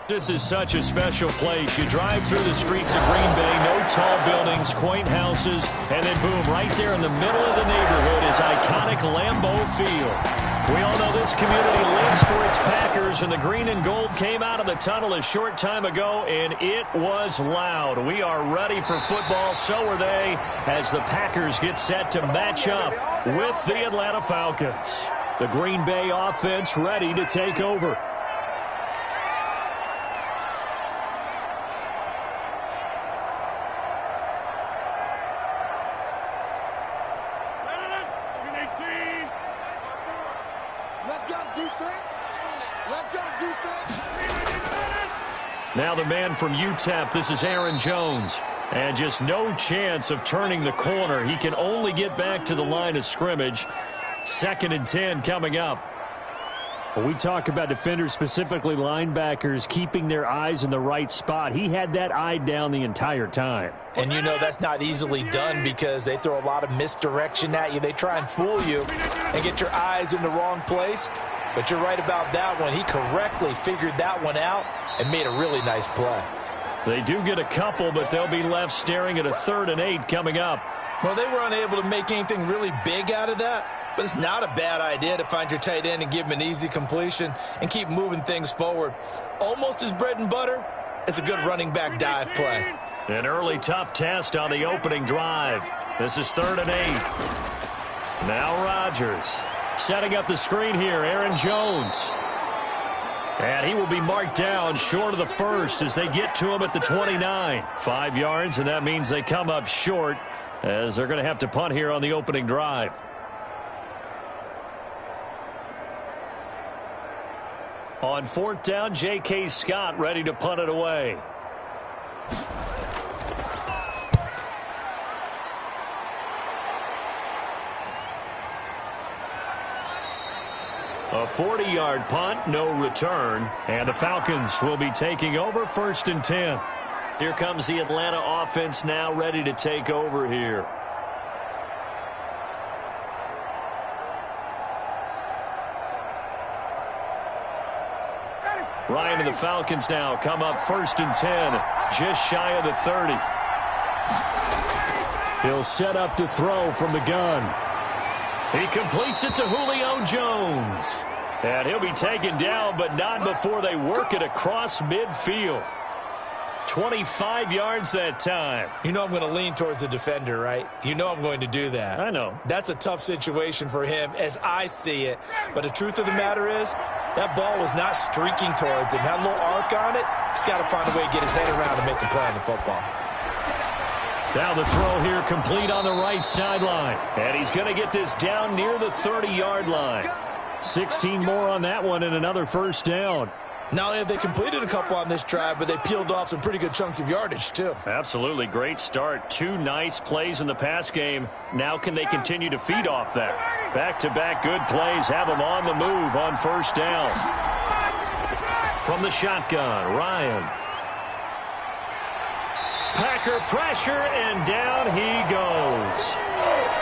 This is such a special place. You drive through the streets of Green Bay, no tall buildings, quaint houses, and then boom, right there in the middle of the neighborhood is iconic Lambeau Field. We all know this community lives for its Packers, and the green and gold came out of the tunnel a short time ago, and it was loud. We are ready for football, so are they, as the Packers get set to match up with the Atlanta Falcons. The Green Bay offense ready to take over. Now the man from UTEP, this is Aaron Jones. And just no chance of turning the corner. He can only get back to the line of scrimmage. 2nd and 10 coming up. When we talk about defenders, specifically linebackers, keeping their eyes in the right spot, he had that eye down the entire time. And you know that's not easily done because they throw a lot of misdirection at you. They try and fool you and get your eyes in the wrong place. But you're right about that one. He correctly figured that one out and made a really nice play. They do get a couple, but they'll be left staring at a 3rd and 8 coming up. Well, they were unable to make anything really big out of that, but it's not a bad idea to find your tight end and give him an easy completion and keep moving things forward. Almost as bread and butter as a good running back dive play. An early tough test on the opening drive. This is 3rd and 8. Now Rodgers. Setting up the screen here, Aaron Jones. And he will be marked down short of the first as they get to him at the 29. 5 yards, and that means they come up short as they're going to have to punt here on the opening drive. On 4th down, J.K. Scott ready to punt it away. A 40-yard punt, no return, and the Falcons will be taking over 1st and 10. Here comes the Atlanta offense now ready to take over here. Ryan and the Falcons now come up 1st and 10, just shy of the 30. He'll set up to throw from the gun. He completes it to Julio Jones. And he'll be taken down, but not before they work it across midfield. 25 yards that time. You know I'm going to lean towards the defender, right? You know I'm going to do that. I know. That's a tough situation for him as I see it. But the truth of the matter is, that ball was not streaking towards him. Had a little arc on it. He's got to find a way to get his head around and make the play on the football. Now the throw here complete on the right sideline. And he's going to get this down near the 30-yard line. 16 more on that one and another 1st down. Not only have they completed a couple on this drive, but they peeled off some pretty good chunks of yardage, too. Absolutely. Great start. 2 nice plays in the pass game. Now can they continue to feed off that? Back-to-back good plays have them on the move on 1st down. From the shotgun, Ryan. Packer pressure, and down he goes.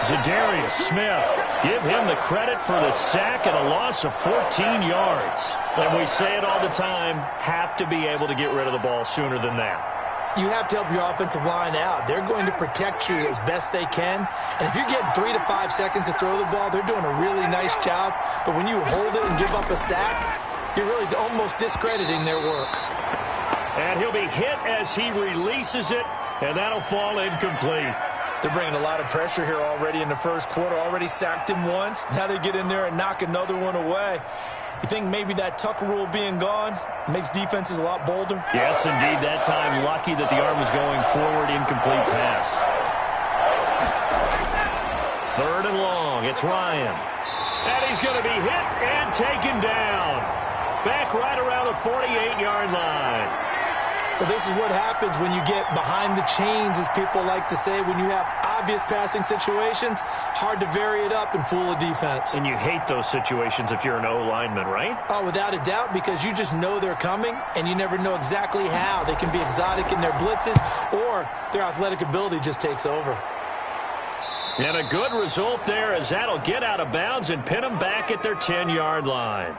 Za'Darius Smith. Give him the credit for the sack and a loss of 14 yards. And we say it all the time, have to be able to get rid of the ball sooner than that. You have to help your offensive line out. They're going to protect you as best they can. And if you're getting 3 to 5 seconds to throw the ball, they're doing a really nice job. But when you hold it and give up a sack, you're really almost discrediting their work. And he'll be hit as he releases it, and that'll fall incomplete. They're bringing a lot of pressure here already in the first quarter. Already sacked him once. Now they get in there and knock another one away. You think maybe that tuck rule being gone makes defenses a lot bolder? Yes, indeed. That time, lucky that the arm was going forward, incomplete pass. 3rd and long. It's Ryan. And he's going to be hit and taken down. Back right around the 48-yard line. Well, this is what happens when you get behind the chains, as people like to say. When you have obvious passing situations, hard to vary it up and fool a defense. And you hate those situations if you're an O-lineman, right? Oh, without a doubt, because you just know they're coming, and you never know exactly how. They can be exotic in their blitzes, or their athletic ability just takes over. And a good result there as that'll get out of bounds and pin them back at their 10-yard line.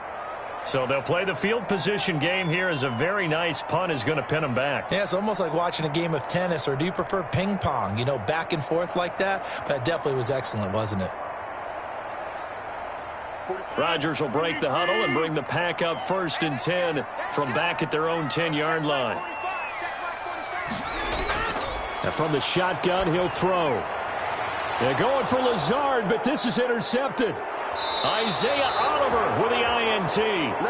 So they'll play the field position game here as a very nice punt is going to pin them back. Yeah, it's almost like watching a game of tennis, or do you prefer ping pong, you know, back and forth like that? That definitely was excellent, wasn't it? Rodgers will break the huddle and bring the pack up 1st and 10 from back at their own 10-yard line. Now from the shotgun, he'll throw. They're going for Lazard, but this is intercepted. Isaiah Oliver with the INT.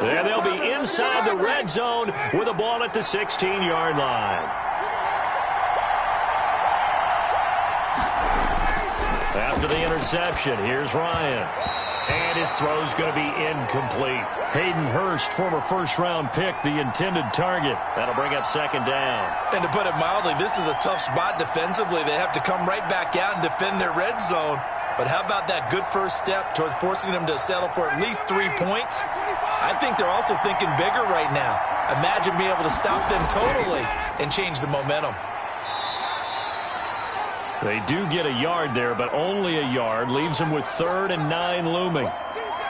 And they'll be inside the red zone with a ball at the 16-yard line. After the interception, here's Ryan. And his throw's going to be incomplete. Hayden Hurst, former first-round pick, the intended target. That'll bring up 2nd down. And to put it mildly, this is a tough spot defensively. They have to come right back out and defend their red zone. But how about that good first step towards forcing them to settle for at least 3 points? I think they're also thinking bigger right now. Imagine being able to stop them totally and change the momentum. They do get a yard there, but only a yard. Leaves them with 3rd and 9 looming.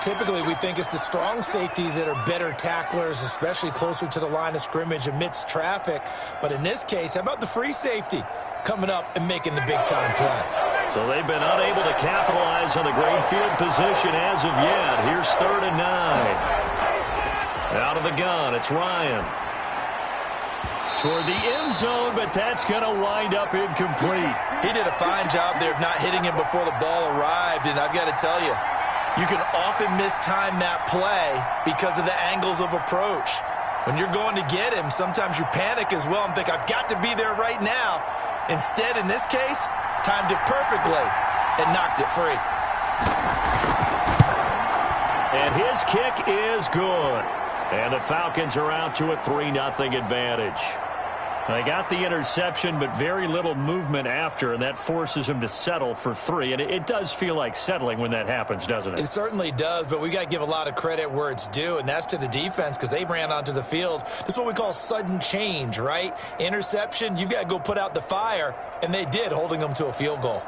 Typically, we think it's the strong safeties that are better tacklers, especially closer to the line of scrimmage amidst traffic. But in this case, how about the free safety coming up and making the big-time play? So they've been unable to capitalize on the great field position as of yet. Here's 3rd and 9. Out of the gun, it's Ryan. Toward the end zone, but that's going to wind up incomplete. He did a fine job there of not hitting him before the ball arrived, and I've got to tell you, you can often mistime that play because of the angles of approach. When you're going to get him, sometimes you panic as well and think, I've got to be there right now. Instead, in this case, timed it perfectly and knocked it free. And his kick is good. And the Falcons are out to a 3-0 advantage. They got the interception, but very little movement after, and that forces them to settle for 3. And it does feel like settling when that happens, doesn't it? It certainly does, but we got to give a lot of credit where it's due, and that's to the defense because they ran onto the field. This is what we call sudden change, right? Interception, you've got to go put out the fire, and they did, holding them to a field goal.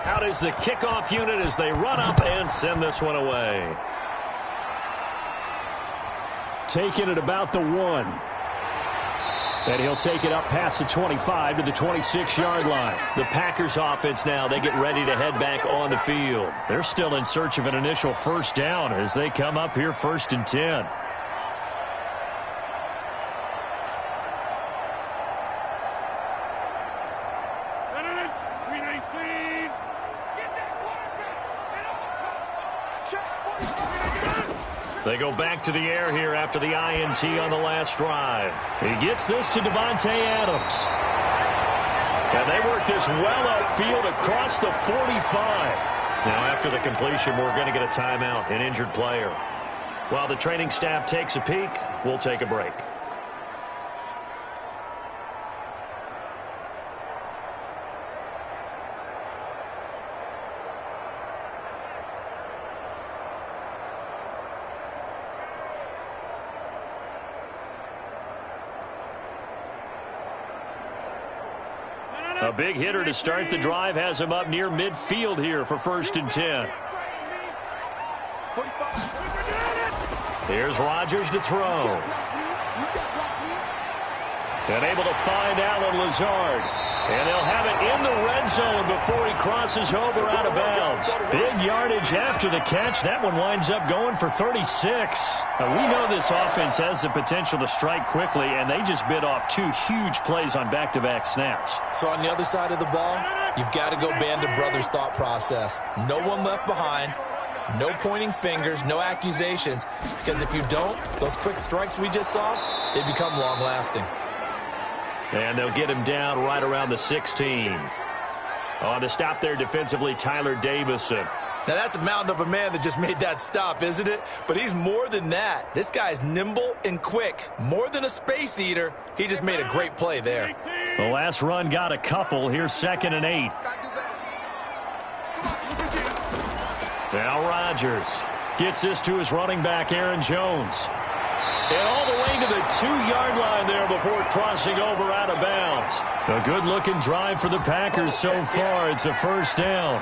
Out is the kickoff unit as they run up and send this one away. Taking it about the 1. And he'll take it up past the 25 to the 26-yard line. The Packers offense now, they get ready to head back on the field. They're still in search of an initial 1st down as they come up here 1st and 10. They go back to the air here after the INT on the last drive. He gets this to Devontae Adams. And they work this well upfield across the 45. Now after the completion, we're going to get a timeout, an injured player. While the training staff takes a peek, we'll take a break. A big hitter to start the drive has him up near midfield here for 1st and 10. Here's Rodgers to throw. And able to find Alan Lazard. And they'll have it in the red zone before he crosses over out of bounds. Big yardage after the catch. That one winds up going for 36. Now, we know this offense has the potential to strike quickly, and they just bit off 2 huge plays on back-to-back snaps. So on the other side of the ball, you've got to go band of brothers thought process. No one left behind. No pointing fingers, no accusations. Because if you don't, those quick strikes we just saw, they become long-lasting. And they'll get him down right around the 16. On to stop there defensively, Tyler Davison. Now, that's a mountain of a man that just made that stop, isn't it? But he's more than that. This guy's nimble and quick. More than a space eater. He just made a great play there. The last run got a couple. Here's 2nd and 8. Now Rodgers gets this to his running back, Aaron Jones. And all the way to the 2-yard line there before crossing over out of bounds. A good-looking drive for the Packers so far. It's a first down.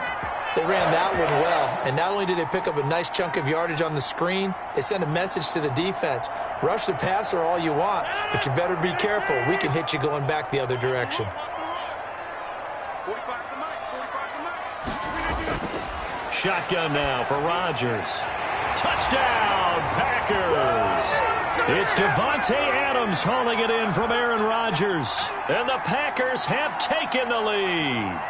They ran that one well, and not only did they pick up a nice chunk of yardage on the screen, they sent a message to the defense. Rush the passer all you want, but you better be careful. We can hit you going back the other direction. Shotgun now for Rodgers. Touchdown, Packers! It's Devontae Adams hauling it in from Aaron Rodgers. And the Packers have taken the lead.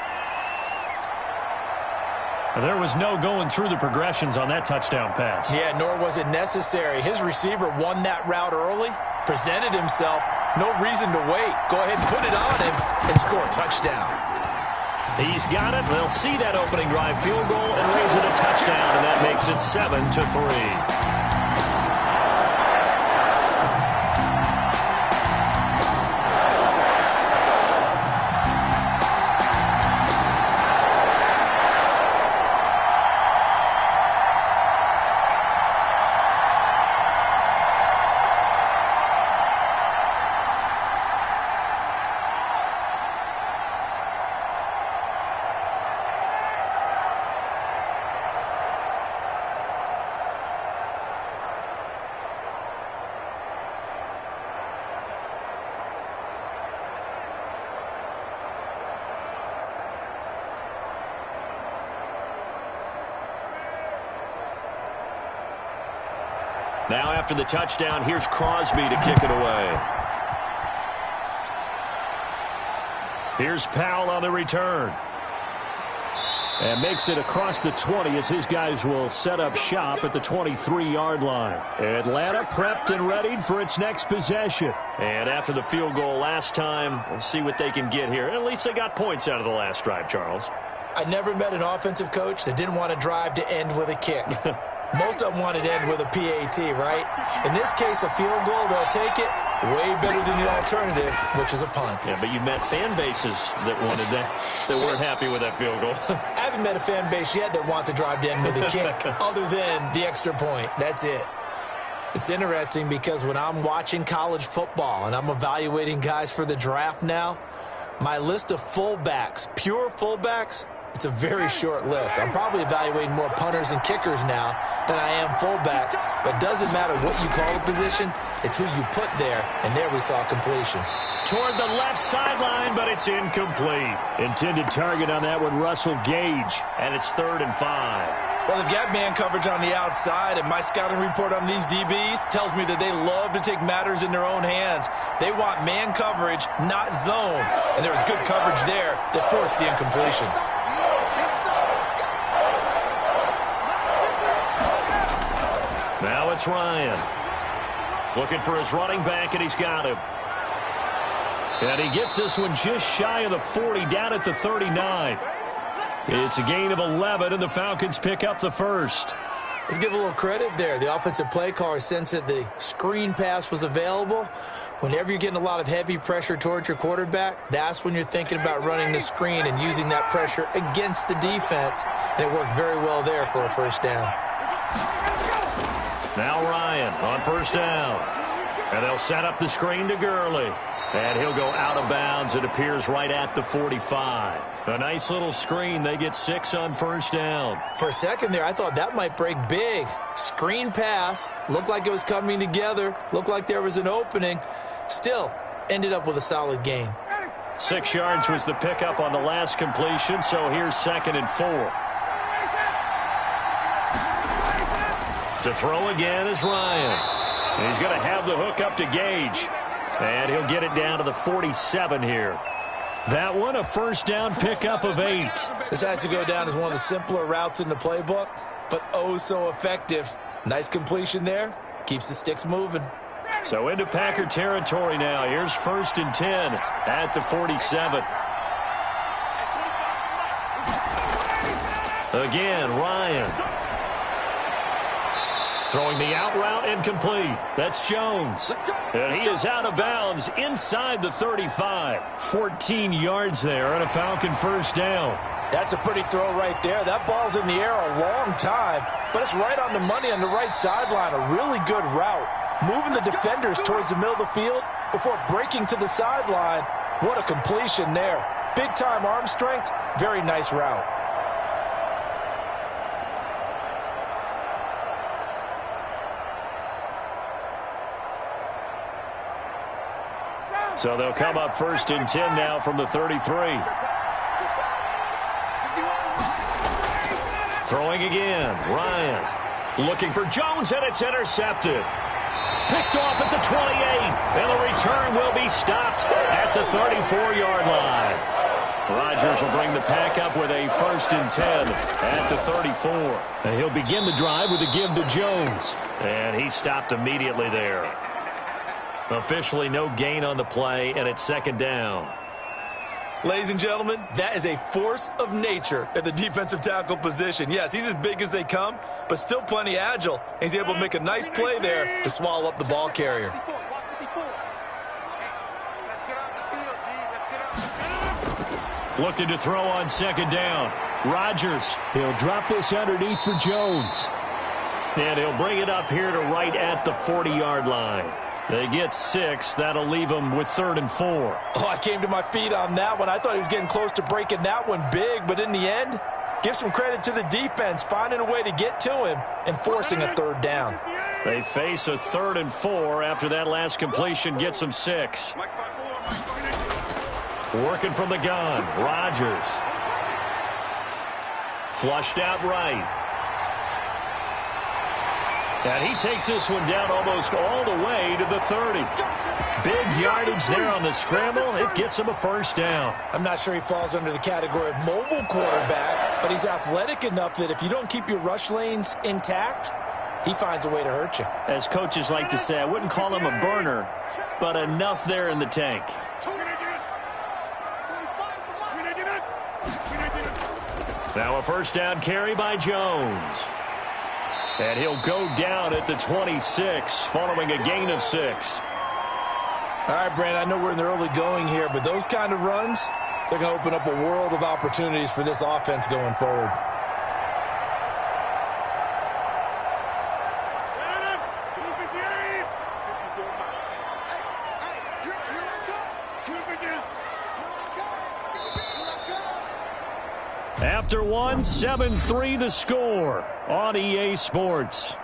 There was no going through the progressions on that touchdown pass. Yeah, nor was it necessary. His receiver won that route early, presented himself, no reason to wait. Go ahead and put it on him and score a touchdown. He's got it. They'll see that opening drive field goal and raise it a touchdown, and that makes it 7-3. Now after the touchdown, here's Crosby to kick it away. Here's Powell on the return. And makes it across the 20 as his guys will set up shop at the 23-yard line. Atlanta prepped and readied for its next possession. And after the field goal last time, we'll see what they can get here. At least they got points out of the last drive, Charles. I never met an offensive coach that didn't want to drive to end with a kick. Most of them wanted to end with a PAT, right? In this case, a field goal, they'll take it. Way better than the alternative, which is a punt. Yeah, but you met fan bases that wanted that, that weren't happy with that field goal. I haven't met a fan base yet that wants to drive to end with a kick, other than the extra point. That's it. It's interesting because when I'm watching college football and I'm evaluating guys for the draft now, my list of fullbacks, pure fullbacks, it's a very short list. I'm probably evaluating more punters and kickers now than I am fullbacks. But it doesn't matter what you call the position. It's who you put there. And there we saw completion. Toward the left sideline, but it's incomplete. Intended target on that one, Russell Gage. And it's 3rd and 5. Well, they've got man coverage on the outside, and my scouting report on these DBs tells me that they love to take matters in their own hands. They want man coverage, not zone. And there was good coverage there that forced the incompletion. Now it's Ryan. Looking for his running back, and he's got him. And he gets this one just shy of the 40, down at the 39. It's a gain of 11, and the Falcons pick up the first. Let's give a little credit there. The offensive play caller sensed that the screen pass was available. Whenever you're getting a lot of heavy pressure towards your quarterback, that's when you're thinking about running the screen and using that pressure against the defense. And it worked very well there for a first down. Now Ryan on first down. And they'll set up the screen to Gurley. And he'll go out of bounds. It appears right at the 45. A nice little screen. They get 6 on first down. For a second there, I thought that might break big. Screen pass. Looked like it was coming together. Looked like there was an opening. Still, ended up with a solid gain. 6 yards was the pickup on the last completion. So here's 2nd and 4. To throw again is Ryan. And he's going to have the hook up to Gage. And he'll get it down to the 47 here. That one, a first down pickup of 8. This has to go down as one of the simpler routes in the playbook, but oh so effective. Nice completion there. Keeps the sticks moving. So into Packer territory now. Here's 1st and 10 at the 47. Again, Ryan. Throwing the out route incomplete. That's Jones. And he is out of bounds inside the 35. 14 yards there and a Falcon first down. That's a pretty throw right there. That ball's in the air a long time, but it's right on the money on the right sideline. A really good route. Moving the defenders towards the middle of the field before breaking to the sideline. What a completion there. Big-time arm strength. Very nice route. So they'll come up first and 10 now from the 33. Throwing again, Ryan. Looking for Jones, and it's intercepted. Picked off at the 28, and the return will be stopped at the 34-yard line. Rodgers will bring the pack up with a first and 10 at the 34. And he'll begin the drive with a give to Jones, and he stopped immediately there. Officially no gain on the play, and it's second down. Ladies and gentlemen, that is a force of nature at the defensive tackle position. Yes, he's as big as they come, but still plenty agile. He's able to make a nice play there to swallow up the ball carrier. Looking to throw on second down. Rodgers, he'll drop this underneath for Jones. And he'll bring it up here to right at the 40-yard line. They get 6. That'll leave them with 3rd and 4. Oh, I came to my feet on that one. I thought he was getting close to breaking that one big, but in the end, give some credit to the defense, finding a way to get to him and forcing a 3rd down. They face a 3rd and 4 after that last completion gets them 6. Working from the gun, Rodgers. Flushed out right. And he takes this one down almost all the way to the 30. Big yardage there on the scramble. It gets him a first down. I'm not sure he falls under the category of mobile quarterback, but he's athletic enough that if you don't keep your rush lanes intact, he finds a way to hurt you. As coaches like to say, I wouldn't call him a burner, but enough there in the tank. Now a first down carry by Jones. And he'll go down at the 26 following a gain of 6. All right, Brand, I know we're in the early going here, but those kind of runs, they're going to open up a world of opportunities for this offense going forward. After one, 7-3 the score on EA Sports.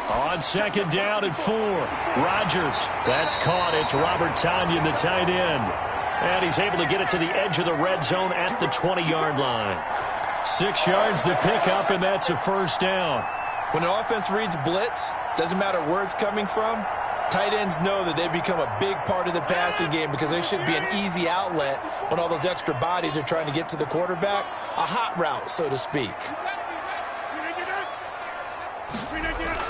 On second down and 4, Rodgers. That's caught. It's Robert Tonyan, the tight end. And he's able to get it to the edge of the red zone at the 20-yard line. 6 yards the pickup, and that's a first down. When an offense reads blitz, doesn't matter where it's coming from, tight ends know that they become a big part of the passing game because they should be an easy outlet when all those extra bodies are trying to get to the quarterback. A hot route, so to speak.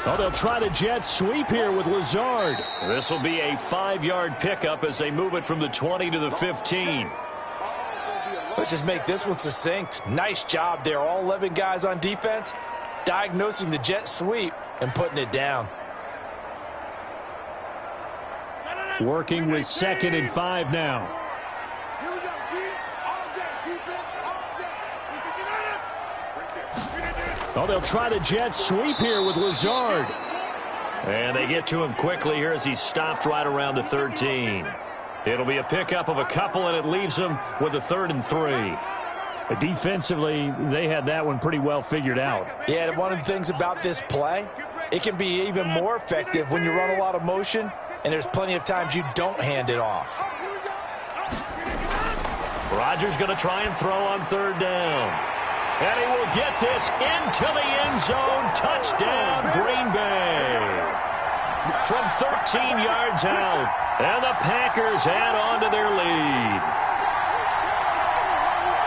Oh, they'll try the jet sweep here with Lazard. This will be a 5-yard pickup as they move it from the 20 to the 15. Let's just make this one succinct. Nice job there. All 11 guys on defense diagnosing the jet sweep and putting it down. Working with 2nd and 5 now. Oh, they'll try the jet sweep here with Lazard. And they get to him quickly here as he's stopped right around the 13. It'll be a pickup of a couple, and it leaves them with a 3rd and 3. Defensively, they had that one pretty well figured out. Yeah, and one of the things about this play, it can be even more effective when you run a lot of motion, and there's plenty of times you don't hand it off. Rodgers going to try and throw on 3rd down. And he will get this into the end zone. Touchdown, Green Bay. From 13 yards out. And the Packers add on to their lead.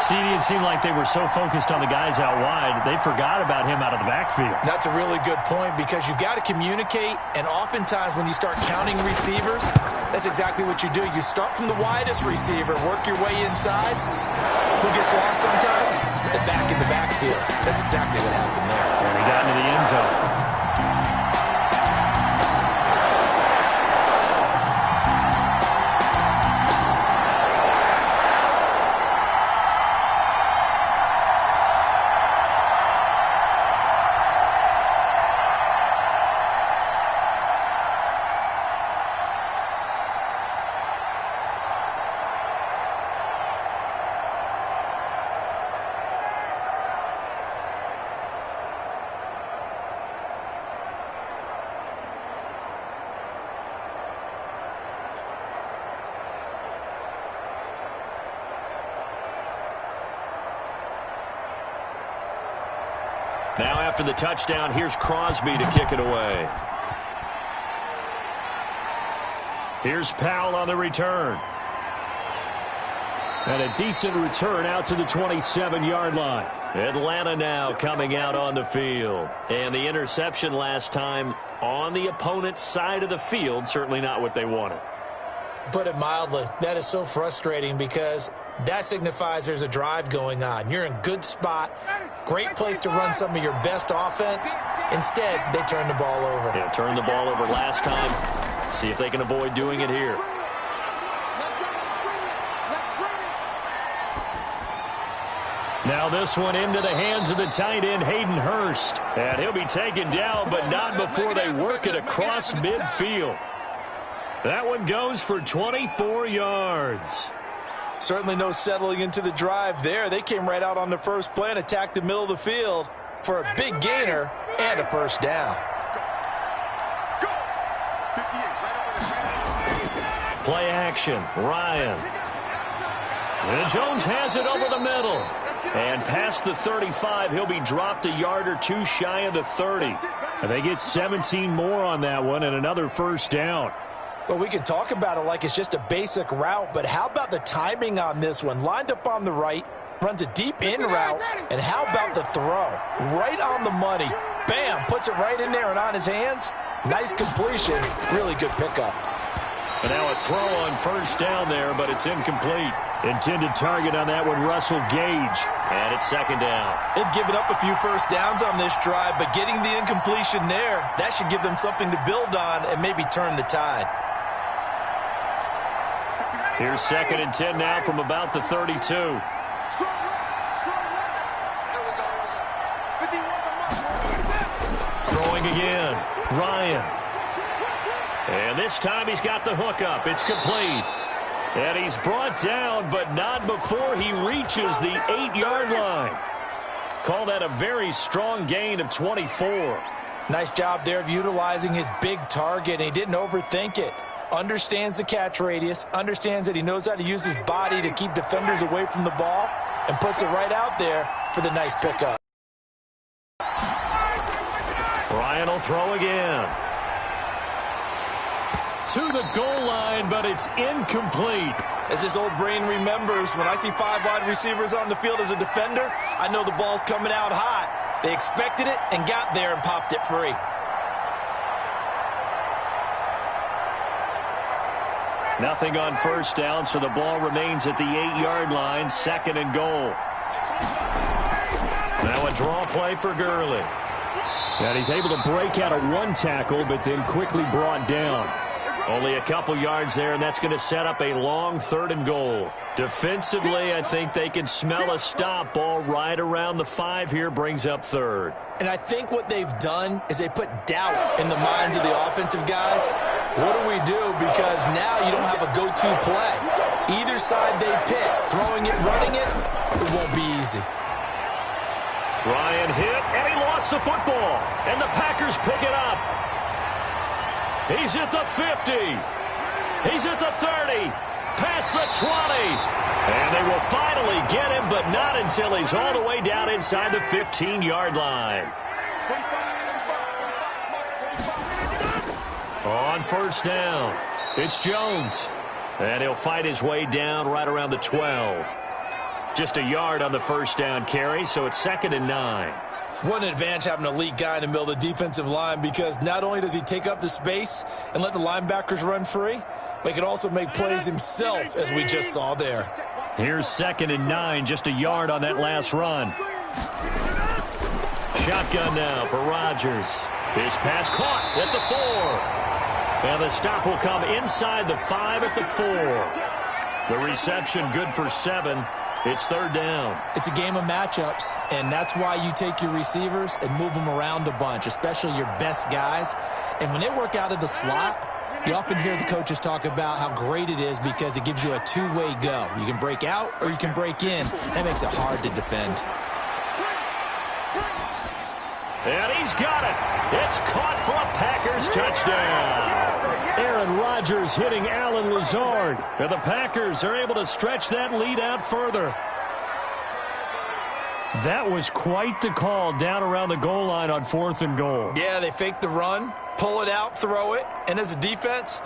See, it seemed like they were so focused on the guys out wide, they forgot about him out of the backfield. That's a really good point because you've got to communicate, and oftentimes when you start counting receivers, that's exactly what you do. You start from the widest receiver, work your way inside. Who gets lost sometimes? The back in the backfield. That's exactly what happened there. And he got into the end zone. Now after the touchdown, here's Crosby to kick it away. Here's Powell on the return. And a decent return out to the 27-yard line. Atlanta now coming out on the field. And the interception last time on the opponent's side of the field, certainly not what they wanted. Put it mildly, that is so frustrating because that signifies there's a drive going on. You're in a good spot, great place to run some of your best offense. Instead, they turn the ball over. Yeah, turned the ball over last time. See if they can avoid doing it here. Now this one into the hands of the tight end, Hayden Hurst. And he'll be taken down, but not before they work it across midfield. That one goes for 24 yards. Certainly no settling into the drive there. They came right out on the first play and attacked the middle of the field for a big gainer and a first down. Play action, Ryan. And Jones has it over the middle. And past the 35, he'll be dropped a yard or two shy of the 30. And they get 17 more on that one and another first down. Well, we can talk about it like it's just a basic route, but how about the timing on this one? Lined up on the right, runs a deep in route, and how about the throw? Right on the money. Bam, puts it right in there and on his hands. Nice completion, really good pickup. And now a throw on first down there, but it's incomplete. Intended target on that one, Russell Gage. And it's second down. They've given up a few first downs on this drive, but getting the incompletion there, that should give them something to build on and maybe turn the tide. Here's 2nd and 10 now from about the 32. Throwing again, Ryan. And this time he's got the hook up. It's complete. And he's brought down, but not before he reaches the 8-yard line. Call that a very strong gain of 24. Nice job there of utilizing his big target. He didn't overthink it. Understands the catch radius, understands that he knows how to use his body to keep defenders away from the ball, and puts it right out there for the nice pickup. Ryan will throw again. To the goal line, but it's incomplete. As his old brain remembers, when I see 5 wide receivers on the field as a defender, I know the ball's coming out hot. They expected it and got there and popped it free. Nothing on first down, so the ball remains at the 8-yard line, 2nd and goal. Now a draw play for Gurley. And he's able to break out of one tackle, but then quickly brought down. Only a couple yards there, and that's going to set up a long 3rd and goal. Defensively, I think they can smell a stop. Ball right around the 5 here, brings up 3rd. And I think what they've done is they put doubt in the minds of the offensive guys. What do we do? Because now you don't have a go-to play. Either side they pick, throwing it, running it, it won't be easy. Ryan hit, and he lost the football. And the Packers pick it up. He's at the 50. He's at the 30. Past the 20. And they will finally get him, but not until he's all the way down inside the 15-yard line. On first down, it's Jones. And he'll fight his way down right around the 12. Just a yard on the first down carry, so it's 2nd and 9. What an advantage having an elite guy in the middle of the defensive line, because not only does he take up the space and let the linebackers run free, but he can also make plays himself, as we just saw there. Here's 2nd and 9, just a yard on that last run. Shotgun now for Rodgers. His pass caught at the 4. And the stop will come inside the 5 at the 4. The reception good for 7. It's 3rd down. It's a game of matchups, and that's why you take your receivers and move them around a bunch, especially your best guys. And when they work out of the slot, you often hear the coaches talk about how great it is because it gives you a two-way go. You can break out or you can break in. That makes it hard to defend. And he's got it. It's caught for a Packers touchdown. Aaron Rodgers hitting Allen Lazard. And the Packers are able to stretch that lead out further. That was quite the call down around the goal line on 4th and goal. Yeah, they fake the run, pull it out, throw it. And as a defense,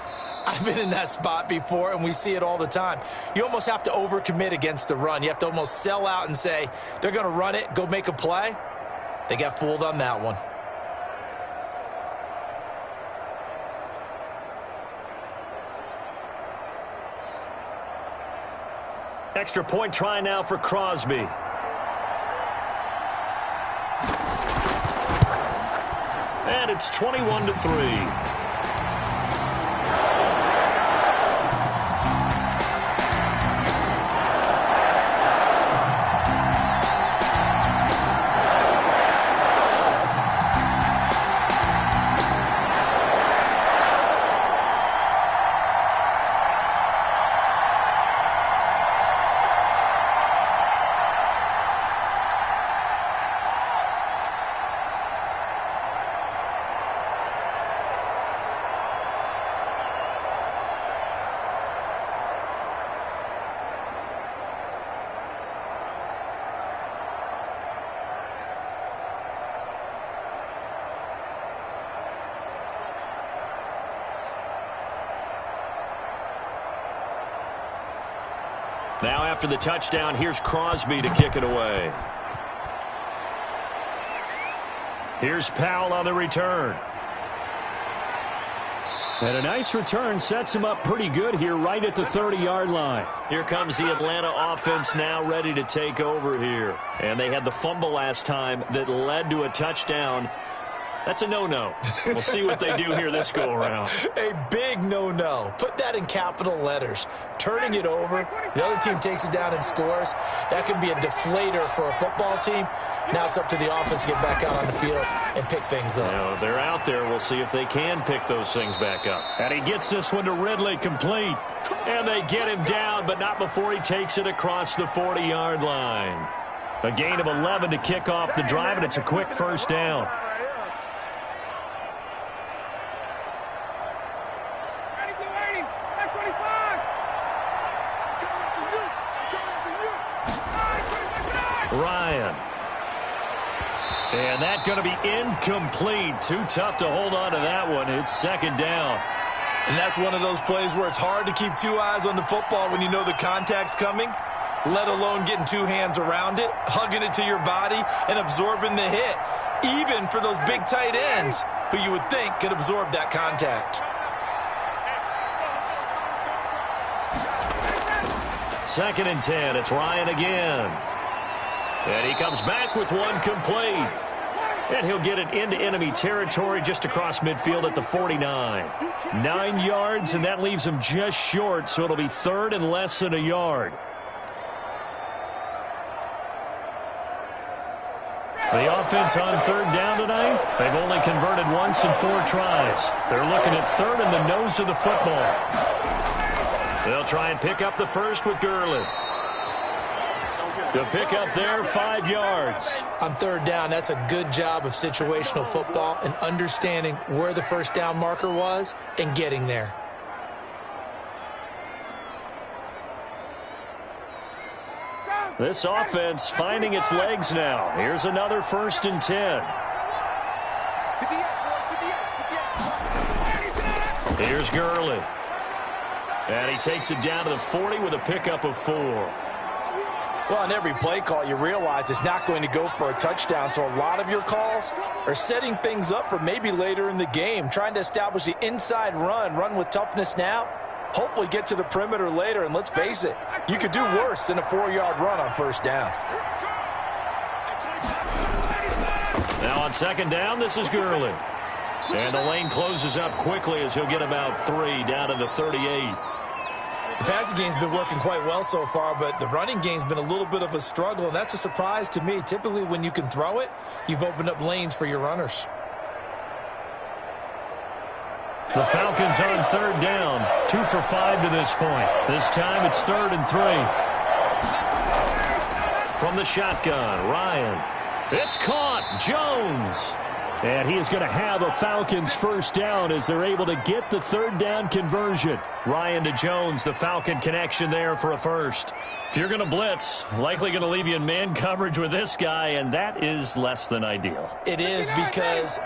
I've been in that spot before, and we see it all the time. You almost have to overcommit against the run. You have to almost sell out and say, they're going to run it, go make a play. They got fooled on that one. Extra point try now for Crosby. And it's 21-3. Now after the touchdown, here's Crosby to kick it away. Here's Powell on the return. And a nice return sets him up pretty good here right at the 30-yard line. Here comes the Atlanta offense now ready to take over here. And they had the fumble last time that led to a touchdown. That's a no-no. We'll see what they do here this go-around. A big no-no. Put that in capital letters. Turning it over, the other team takes it down and scores. That can be a deflator for a football team. Now it's up to the offense to get back out on the field and pick things up. You know, they're out there. We'll see if they can pick those things back up. And he gets this one to Ridley complete. And they get him down, but not before he takes it across the 40-yard line. A gain of 11 to kick off the drive, and it's a quick first down. Ryan. And that's going to be incomplete. Too tough to hold on to that one. It's 2nd down. And that's one of those plays where it's hard to keep two eyes on the football when you know the contact's coming, let alone getting two hands around it, hugging it to your body, and absorbing the hit, even for those big tight ends who you would think could absorb that contact. 2nd and 10. It's Ryan again. And he comes back with one complete. And he'll get it into enemy territory just across midfield at the 49. 9 yards, and that leaves him just short, so it'll be 3rd and less than a yard. The offense on 3rd down tonight, they've only converted once in 4 tries. They're looking at 3rd in the nose of the football. They'll try and pick up the first with Gurley. To pick up there 5 yards. On 3rd down, that's a good job of situational football and understanding where the first down marker was and getting there. This offense finding its legs now. Here's another 1st and 10. Here's Gurley. And he takes it down to the 40 with a pickup of 4. Well, on every play call, you realize it's not going to go for a touchdown, so a lot of your calls are setting things up for maybe later in the game, trying to establish the inside run with toughness now, hopefully get to the perimeter later, and let's face it, you could do worse than a 4-yard run on first down. Now on second down, this is Gurley. And the lane closes up quickly as he'll get about 3 down to the 38. The passing game's been working quite well so far, but the running game's been a little bit of a struggle, and that's a surprise to me. Typically, when you can throw it, you've opened up lanes for your runners. The Falcons on third down, 2 for 5 to this point. This time it's 3rd and 3. From the shotgun, Ryan. It's caught. Jones. And he is going to have a Falcons first down as they're able to get the third down conversion. Ryan to Jones, the Falcon connection there for a first. If you're going to blitz, likely going to leave you in man coverage with this guy, and that is less than ideal. It is, because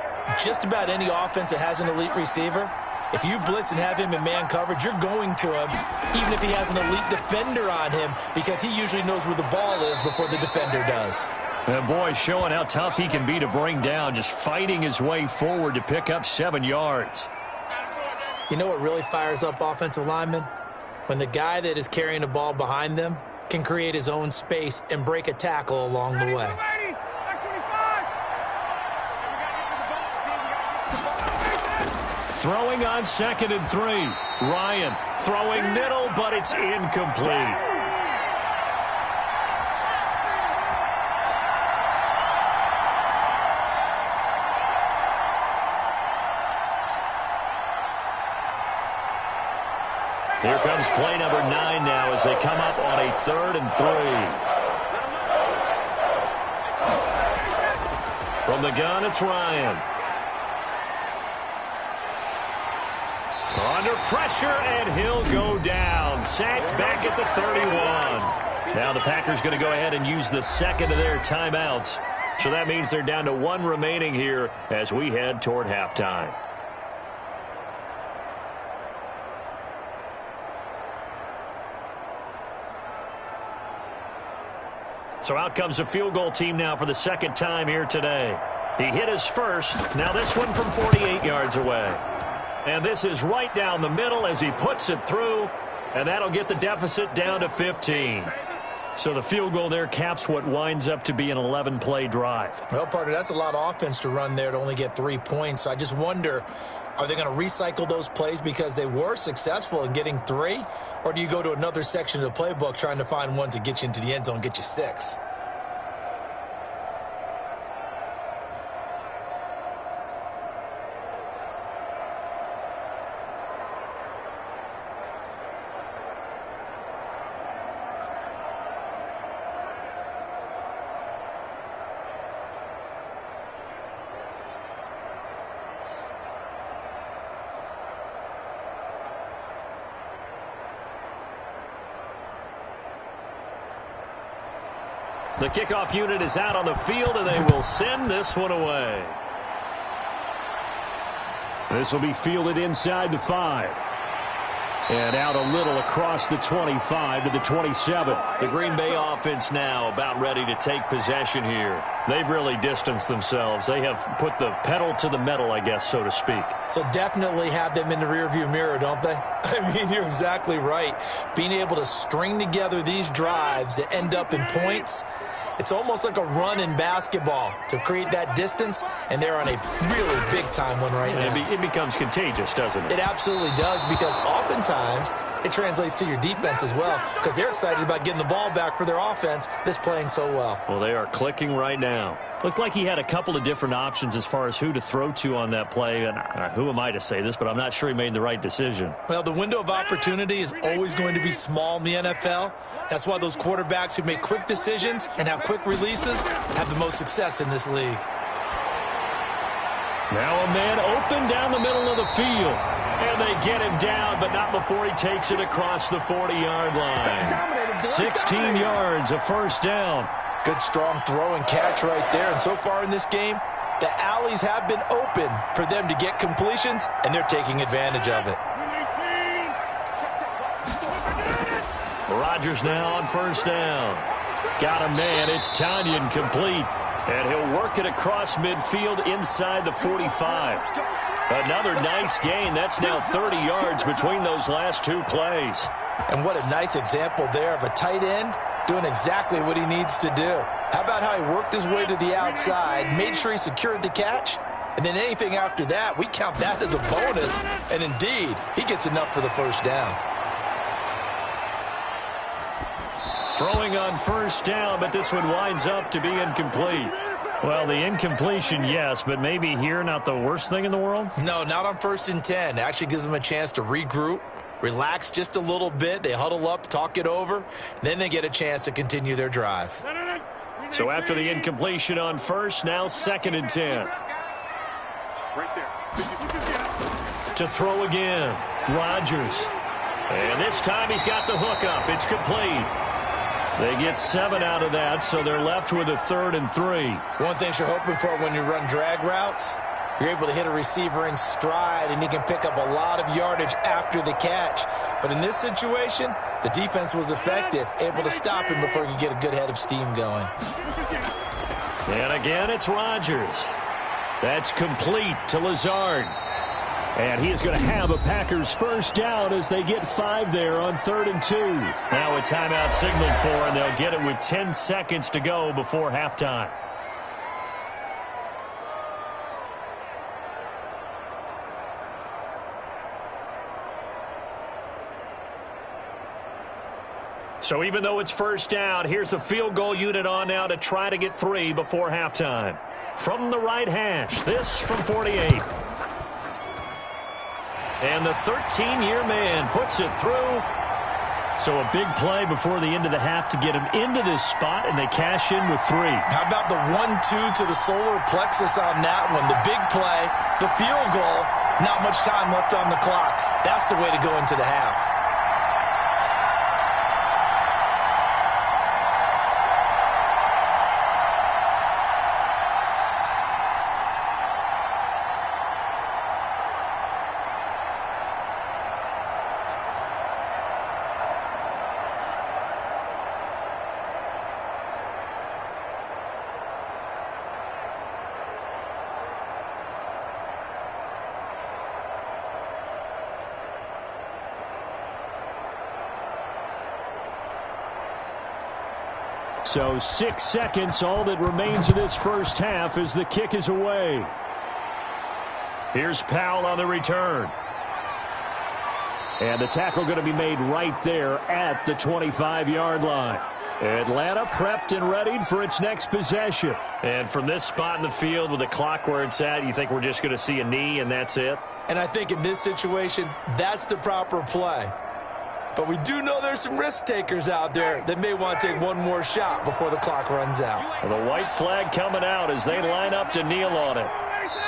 just about any offense that has an elite receiver, if you blitz and have him in man coverage, you're going to him, even if he has an elite defender on him, because he usually knows where the ball is before the defender does. And boy, showing how tough he can be to bring down, just fighting his way forward to pick up 7 yards. You know what really fires up offensive linemen? When the guy that is carrying the ball behind them can create his own space and break a tackle along the way. Throwing on 2nd and 3. Ryan throwing middle, but it's incomplete. Here comes play number 9 now as they come up on a 3rd and 3. From the gun, it's Ryan. Under pressure, and he'll go down. Sacked back at the 31. Now the Packers going to go ahead and use the second of their timeouts. So that means they're down to 1 remaining here as we head toward halftime. So out comes a field goal team now for the second time here today. He hit his first. Now this one from 48 yards away. And this is right down the middle as he puts it through. And that'll get the deficit down to 15. So the field goal there caps what winds up to be an 11-play drive. Well, partner, that's a lot of offense to run there to only get 3 points. So I just wonder, are they going to recycle those plays because they were successful in getting 3? Or do you go to another section of the playbook trying to find ones that get you into the end zone and get you 6? The kickoff unit is out on the field, and they will send this one away. This will be fielded inside the 5. And out a little across the 25 to the 27. The Green Bay offense now about ready to take possession here. They've really distanced themselves. They have put the pedal to the metal, I guess, so to speak. So definitely have them in the rearview mirror, don't they? I mean, you're exactly right. Being able to string together these drives that end up in points, it's almost like a run in basketball to create that distance, and they're on a really big-time one right now. It becomes contagious, doesn't it? It absolutely does, because oftentimes it translates to your defense as well, because they're excited about getting the ball back for their offense that's playing so well. Well, they are clicking right now. Looked like he had a couple of different options as far as who to throw to on that play, and who am I to say this, but I'm not sure he made the right decision. Well, the window of opportunity is always going to be small in the NFL. That's why those quarterbacks who make quick decisions and have quick releases have the most success in this league. Now a man open down the middle of the field. And they get him down, but not before he takes it across the 40-yard line. 16 yards, a first down. Good strong throw and catch right there. And so far in this game, the alleys have been open for them to get completions, and they're taking advantage of it. Rodgers now on first down. Got a man. It's Tanyan complete. And he'll work it across midfield inside the 45. Another nice gain. That's now 30 yards between those last two plays. And what a nice example there of a tight end doing exactly what he needs to do. How about how he worked his way to the outside, made sure he secured the catch, and then anything after that, we count that as a bonus. And indeed, he gets enough for the first down. Throwing on first down, but this one winds up to be incomplete. Well, the incompletion, yes, but maybe here not the worst thing in the world? No, not on 1st and 10. It actually gives them a chance to regroup, relax just a little bit. They huddle up, talk it over. Then they get a chance to continue their drive. So after the incompletion on first, now 2nd and 10. To throw again, Rodgers. And this time he's got the hook up. It's complete. They get 7 out of that, so they're left with a 3rd and 3. One thing you're hoping for when you run drag routes, you're able to hit a receiver in stride, and he can pick up a lot of yardage after the catch. But in this situation, the defense was effective, able to stop him before he could get a good head of steam going. And again, it's Rodgers. That's complete to Lazard. And he is going to have a Packers first down as they get 5 there on 3rd and 2. Now a timeout signaled for, and they'll get it with 10 seconds to go before halftime. So even though it's first down, here's the field goal unit on now to try to get 3 before halftime. From the right hash, this from 48. And the 13-year man puts it through. So a big play before the end of the half to get him into this spot, and they cash in with 3. How about the 1-2 to the solar plexus on that one? The big play, the field goal, not much time left on the clock. That's the way to go into the half. So 6 seconds, all that remains of this first half as the kick is away. Here's Powell on the return. And the tackle going to be made right there at the 25-yard line. Atlanta prepped and readied for its next possession. And from this spot in the field with the clock where it's at, you think we're just going to see a knee and that's it? And I think in this situation, that's the proper play. But we do know there's some risk takers out there that may want to take one more shot before the clock runs out. The white flag coming out as they line up to kneel on it.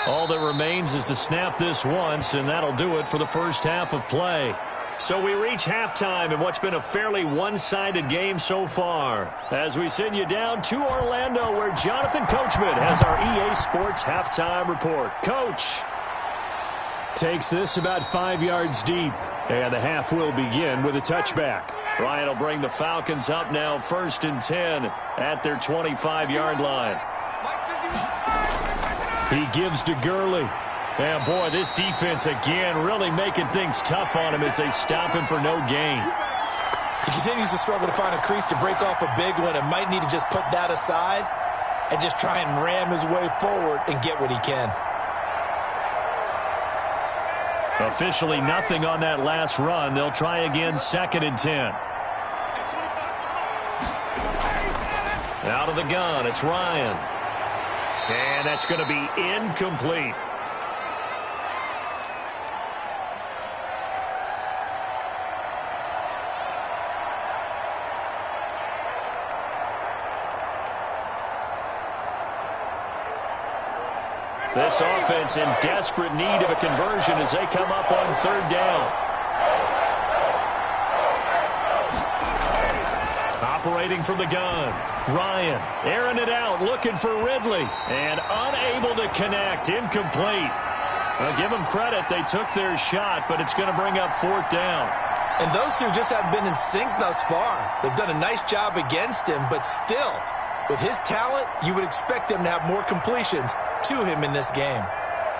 All that remains is to snap this once, and that'll do it for the first half of play. So we reach halftime in what's been a fairly one-sided game so far. As we send you down to Orlando, where Jonathan Coachman has our EA Sports halftime report. Coach. Takes this about 5 yards deep. And the half will begin with a touchback. Ryan will bring the Falcons up now 1st and 10 at their 25-yard line. He gives to Gurley. And, boy, this defense again really making things tough on him as they stop him for no gain. He continues to struggle to find a crease to break off a big one and might need to just put that aside and just try and ram his way forward and get what he can. Officially nothing on that last run. They'll try again 2nd and 10. Out of the gun, it's Ryan. And that's going to be incomplete. This offense in desperate need of a conversion as they come up on 3rd down. Operating from the gun. Ryan airing it out, looking for Ridley. And unable to connect. Incomplete. Well, give them credit. They took their shot, but it's going to bring up 4th down. And those two just haven't been in sync thus far. They've done a nice job against him, but still, with his talent, you would expect them to have more completions to him in this game.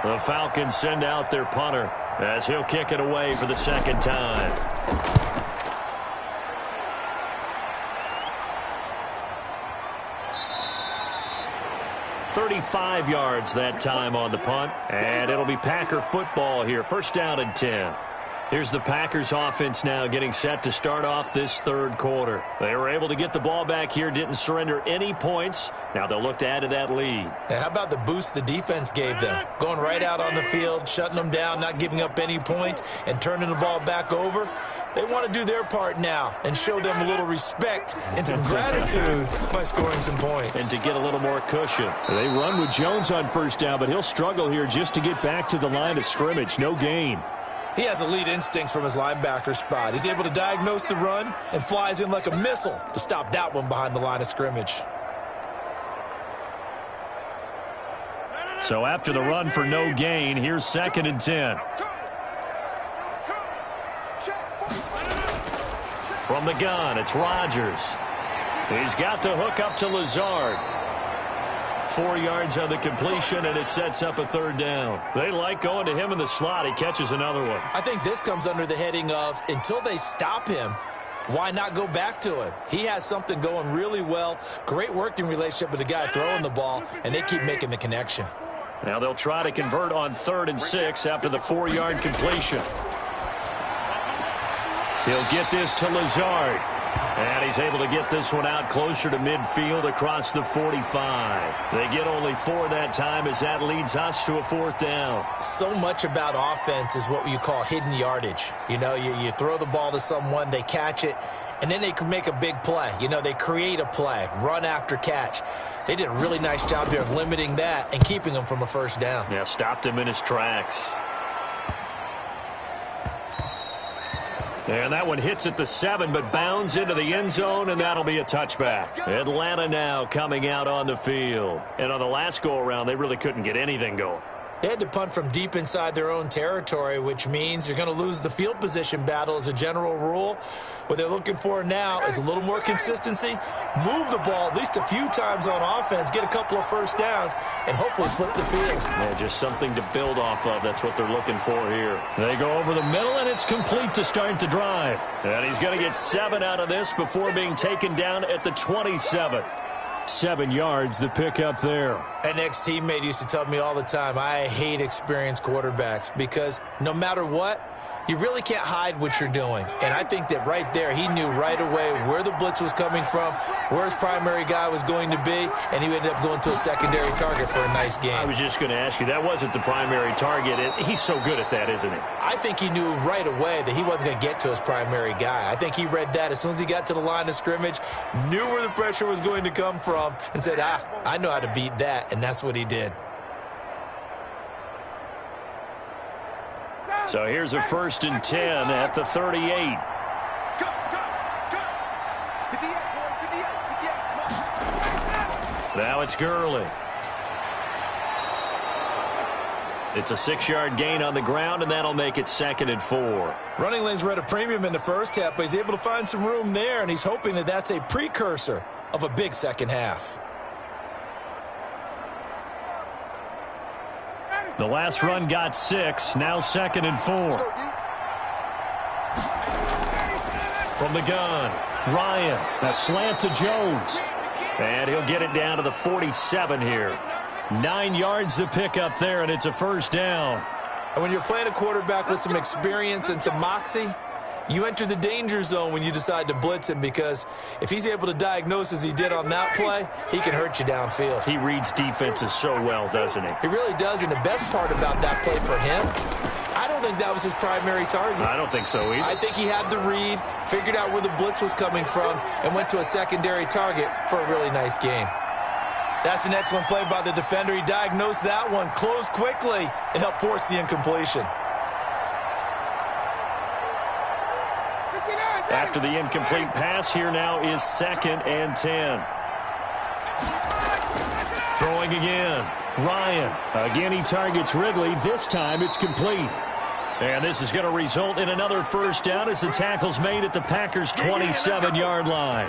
The Falcons send out their punter as he'll kick it away for the second time. "35 yards that time on the punt, and it'll be Packer football here. First down and 10. Here's the Packers offense now getting set to start off this third quarter. They were able to get the ball back here, didn't surrender any points. Now they'll look to add to that lead. And how about the boost the defense gave them? Going right out on the field, shutting them down, not giving up any points, and turning the ball back over. They want to do their part now and show them a little respect and some gratitude by scoring some points. And to get a little more cushion. They run with Jones on first down, but he'll struggle here just to get back to the line of scrimmage. No gain. He has elite instincts from his linebacker spot. He's able to diagnose the run and flies in like a missile to stop that one behind the line of scrimmage. So after the run for no gain, here's second and 10. From the gun, it's Rodgers. He's got the hook up to Lazard. 4 yards on the completion, and it sets up a third down. They like going to him in the slot. He catches another one. I think this comes under the heading of, until they stop him, why not go back to him? He has something going really well. Great working relationship with the guy throwing the ball, and they keep making the connection. Now they'll try to convert on 3rd and 6 after the 4-yard completion. He'll get this to Lazard. And he's able to get this one out closer to midfield across the 45. They get only 4 that time as that leads us to a 4th down. So much about offense is what you call hidden yardage. You know, you throw the ball to someone, they catch it, and then they can make a big play. You know, they create a play, run after catch. They did a really nice job there of limiting that and keeping him from a first down. Yeah, stopped him in his tracks. And that one hits at the 7, but bounds into the end zone, and that'll be a touchback. Atlanta now coming out on the field. And on the last go-around, they really couldn't get anything going. They had to punt from deep inside their own territory, which means you're going to lose the field position battle as a general rule. What they're looking for now is a little more consistency, move the ball at least a few times on offense, get a couple of first downs, and hopefully flip the field. Yeah, just something to build off of. That's what they're looking for here. They go over the middle, and it's complete to start the drive. And he's going to get 7 out of this before being taken down at the 27. 7 yards, the pickup there. An ex-teammate used to tell me all the time, I hate experienced quarterbacks because no matter what, you really can't hide what you're doing. And I think that right there, he knew right away where the blitz was coming from, where his primary guy was going to be, and he ended up going to a secondary target for a nice game. I was just going to ask you, that wasn't the primary target. He's so good at that, isn't he? I think he knew right away that he wasn't going to get to his primary guy. I think he read that as soon as he got to the line of scrimmage, knew where the pressure was going to come from, and said, I know how to beat that, and that's what he did. So here's a 1st and 10 at the 38. Now it's Gurley. It's a 6-yard gain on the ground, and that'll make it 2nd and 4. Running lanes were at a premium in the first half, but he's able to find some room there, and he's hoping that that's a precursor of a big second half. The last run got 6, now 2nd and 4. From the gun, Ryan. A slant to Jones. And he'll get it down to the 47 here. 9 yards to pick up there, and it's a first down. And when you're playing a quarterback with some experience and some moxie, you enter the danger zone when you decide to blitz him, because if he's able to diagnose as he did on that play, he can hurt you downfield. He reads defenses so well, doesn't he? He really does, and the best part about that play for him, I don't think that was his primary target. I don't think so either. I think he had the read, figured out where the blitz was coming from, and went to a secondary target for a really nice game. That's an excellent play by the defender. He diagnosed that one, closed quickly, and helped force the incompletion. After the incomplete pass, here now is 2nd and 10. Throwing again. Ryan. Again, he targets Ridley. This time it's complete. And this is going to result in another first down as the tackle's made at the Packers' 27-yard line.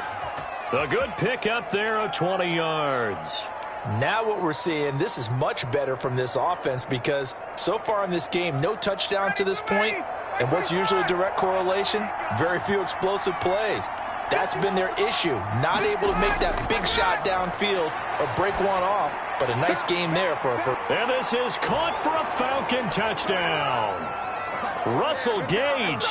A good pick up there of 20 yards. Now what we're seeing, this is much better from this offense because so far in this game, no touchdown to this point. And what's usually a direct correlation? Very few explosive plays. That's been their issue. Not able to make that big shot downfield or break one off. But a nice game there for And this is caught for a Falcon touchdown. Russell Gage,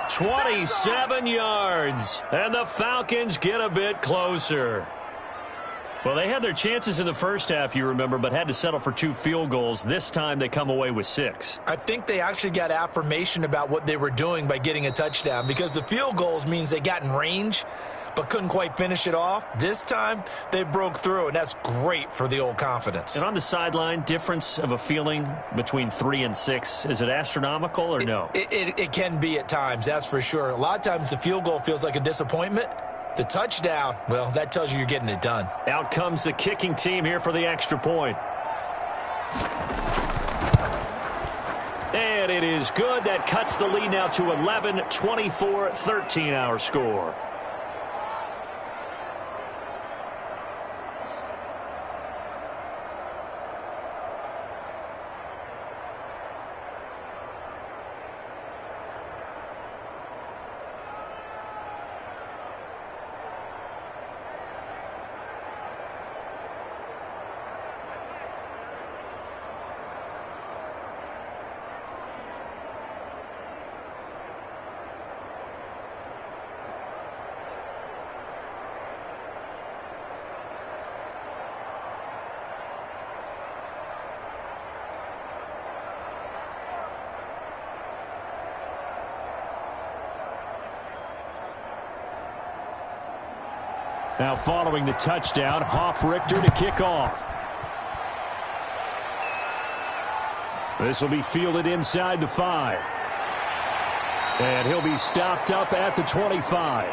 27 yards. And the Falcons get a bit closer. Well, they had their chances in the first half, you remember, but had to settle for 2 field goals. This time they come away with 6. I think they actually got affirmation about what they were doing by getting a touchdown because the field goals means they got in range but couldn't quite finish it off. This time they broke through, and that's great for the old confidence. And on the sideline, difference of a feeling between 3 and 6, is it astronomical or no? It can be at times, that's for sure. A lot of times the field goal feels like a disappointment. The touchdown, well, that tells you you're getting it done. Out comes the kicking team here for the extra point. And it is good. That cuts the lead now to 11, 24-13 our score. Now following the touchdown, Richter to kick off. This will be fielded inside the 5. And he'll be stopped up at the 25.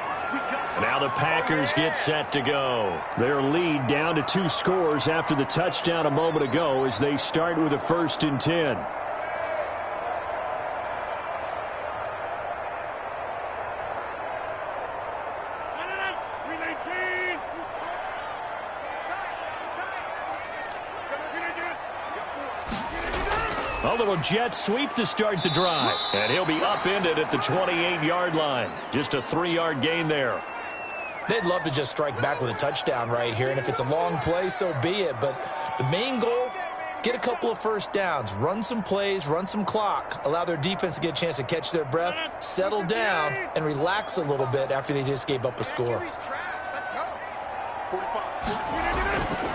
Now the Packers get set to go. Their lead down to 2 scores after the touchdown a moment ago as they start with a 1st and 10. A little jet sweep to start the drive. And he'll be upended at the 28-yard line. Just a 3-yard gain there. They'd love to just strike back with a touchdown right here. And if it's a long play, so be it. But the main goal, get a couple of first downs. Run some plays, run some clock. Allow their defense to get a chance to catch their breath, settle down, and relax a little bit after they just gave up a score.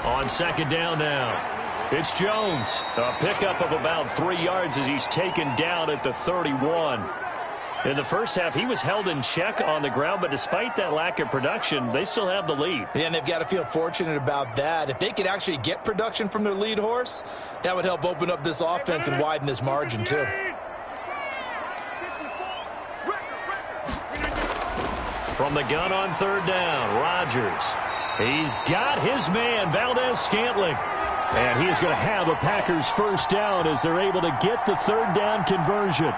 On 2nd down now. It's Jones. A pickup of about 3 yards as he's taken down at the 31. In the first half, he was held in check on the ground, but despite that lack of production, they still have the lead. Yeah, and they've got to feel fortunate about that. If they could actually get production from their lead horse, that would help open up this offense and widen this margin, too. From the gun on 3rd down, Rodgers. He's got his man, Valdez-Scantling. And he is going to have a Packers 1st down as they're able to get the 3rd down conversion.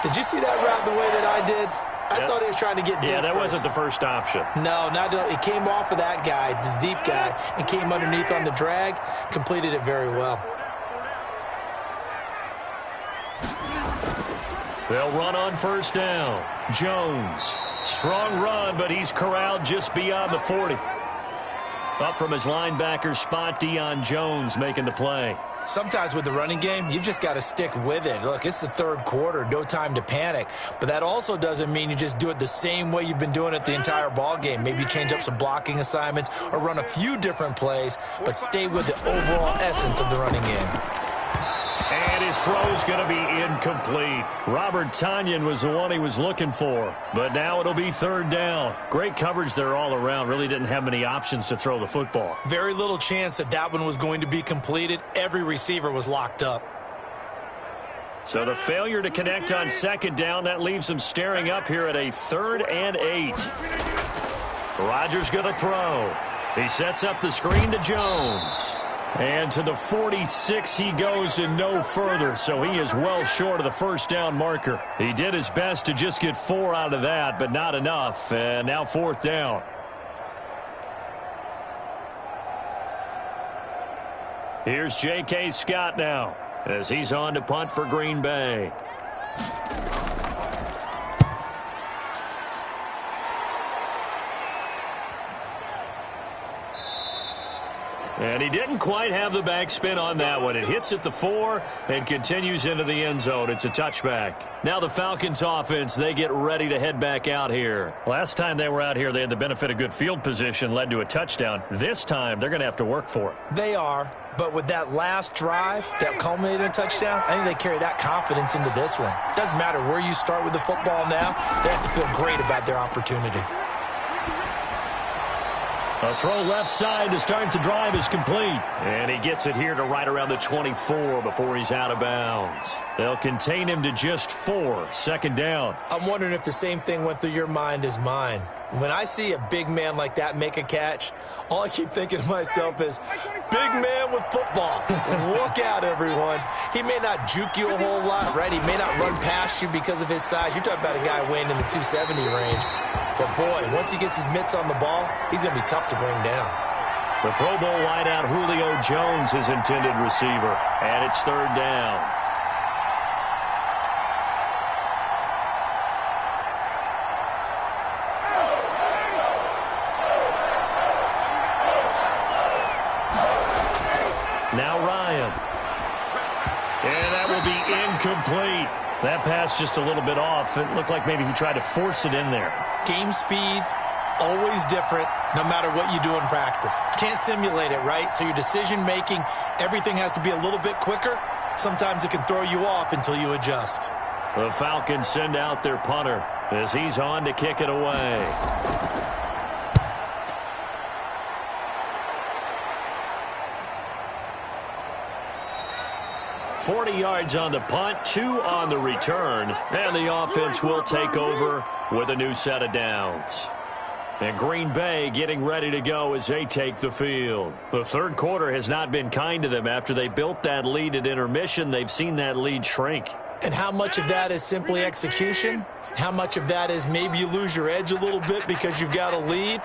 Did you see that route the way that I did? I thought he was trying to get deep. Yeah, that first. wasn't the first option. No, it came off of that guy, the deep guy, and came underneath on the drag, completed it very well. They'll run on 1st down. Jones. Strong run, but he's corralled just beyond the 40. Up from his linebacker spot, Deion Jones making the play. Sometimes with the running game, you've just got to stick with it. Look, it's the 3rd quarter, no time to panic. But that also doesn't mean you just do it the same way you've been doing it the entire ball game. Maybe change up some blocking assignments or run a few different plays, but stay with the overall essence of the running game. And his throw's going to be incomplete. Robert Tonyan was the one he was looking for. But now it'll be 3rd down. Great coverage there all around. Really didn't have many options to throw the football. Very little chance that one was going to be completed. Every receiver was locked up. So the failure to connect on 2nd down, that leaves them staring up here at a 3rd and 8. Rodgers going to throw. He sets up the screen to Jones. And to the 46 he goes and no further, so he is well short of the first down marker. He did his best to just get 4 out of that, but not enough. And now 4th down. Here's J.K. Scott now as he's on to punt for Green Bay. And he didn't quite have the backspin on that one. It hits at the 4 and continues into the end zone. It's a touchback. Now the Falcons offense, they get ready to head back out here. Last time they were out here, they had the benefit of good field position, led to a touchdown. This time, they're going to have to work for it. They are, but with that last drive that culminated in a touchdown, I think they carry that confidence into this one. Doesn't matter where you start with the football now, they have to feel great about their opportunity. A throw left side to start the drive is complete. And he gets it here to right around the 24 before he's out of bounds. They'll contain him to just 4, 2nd down. I'm wondering if the same thing went through your mind as mine. When I see a big man like that make a catch, all I keep thinking to myself is, big man with football. Look out, everyone. He may not juke you a whole lot, right? He may not run past you because of his size. You're talking about a guy weighing in the 270 range. But, boy, once he gets his mitts on the ball, he's going to be tough to bring down. The Pro Bowl wideout Julio Jones is intended receiver. And it's 3rd down. Now Ryan. And that will be incomplete. That pass just a little bit off. It looked like maybe he tried to force it in there. Game speed, always different, no matter what you do in practice. Can't simulate it, right? So your decision-making, everything has to be a little bit quicker. Sometimes it can throw you off until you adjust. The Falcons send out their punter as he's on to kick it away. $40 yards on the punt, 2 on the return, and the offense will take over with a new set of downs. And Green Bay getting ready to go as they take the field. The 3rd quarter has not been kind to them. After they built that lead at intermission, they've seen that lead shrink. And how much of that is simply execution? How much of that is maybe you lose your edge a little bit because you've got a lead?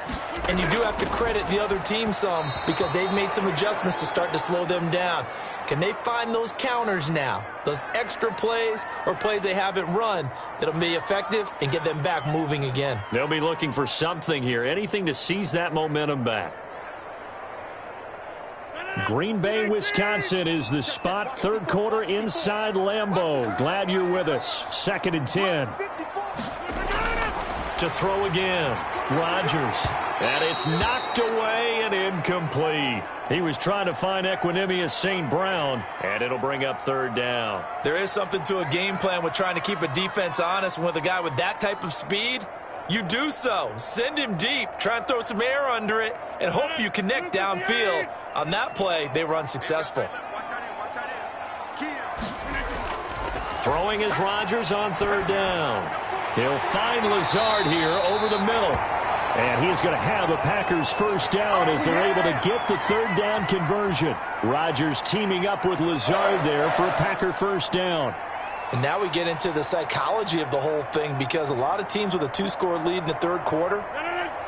And you do have to credit the other team some because they've made some adjustments to start to slow them down. Can they find those counters now, those extra plays or plays they haven't run that'll be effective and get them back moving again? They'll be looking for something here, anything to seize that momentum back. Green Bay, Wisconsin is the spot. 3rd quarter inside Lambeau. Glad you're with us. 2nd and 10. To throw again. Rodgers. And it's knocked away and incomplete. He was trying to find Equanimous St. Brown, and it'll bring up 3rd down. There is something to a game plan with trying to keep a defense honest. With a guy with that type of speed, you do so. Send him deep. Try and throw some air under it and hope you connect downfield. On that play, they were unsuccessful. Throwing is Rodgers on 3rd down. He'll find Lazard here over the middle. And he is going to have a Packers 1st down as they're able to get the 3rd down conversion. Rodgers teaming up with Lazard there for a Packer 1st down. And now we get into the psychology of the whole thing because a lot of teams with a 2-score lead in the 3rd quarter,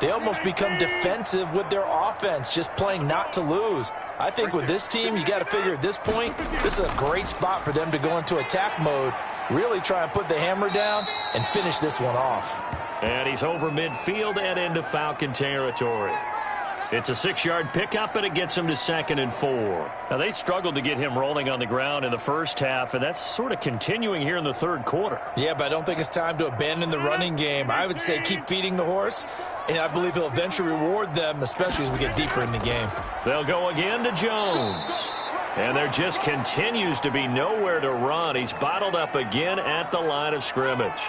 they almost become defensive with their offense, just playing not to lose. I think with this team, you got to figure at this point, this is a great spot for them to go into attack mode, really try and put the hammer down and finish this one off. And he's over midfield and into Falcon territory. It's a 6-yard pickup, and it gets him to 2nd and 4. Now, they struggled to get him rolling on the ground in the first half, and that's sort of continuing here in the 3rd quarter. Yeah, but I don't think it's time to abandon the running game. I would say keep feeding the horse, and I believe he'll eventually reward them, especially as we get deeper in the game. They'll go again to Jones. And there just continues to be nowhere to run. He's bottled up again at the line of scrimmage.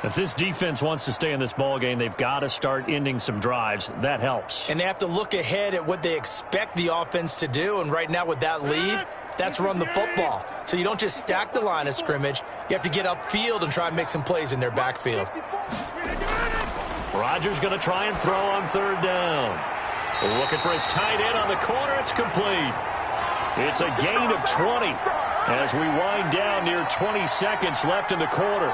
If this defense wants to stay in this ballgame, they've got to start ending some drives. That helps. And they have to look ahead at what they expect the offense to do. And right now with that lead, that's run the football. So you don't just stack the line of scrimmage. You have to get upfield and try and make some plays in their backfield. Rodgers going to try and throw on 3rd down. Looking for his tight end on the corner. It's complete. It's a gain of 20 as we wind down near 20 seconds left in the quarter.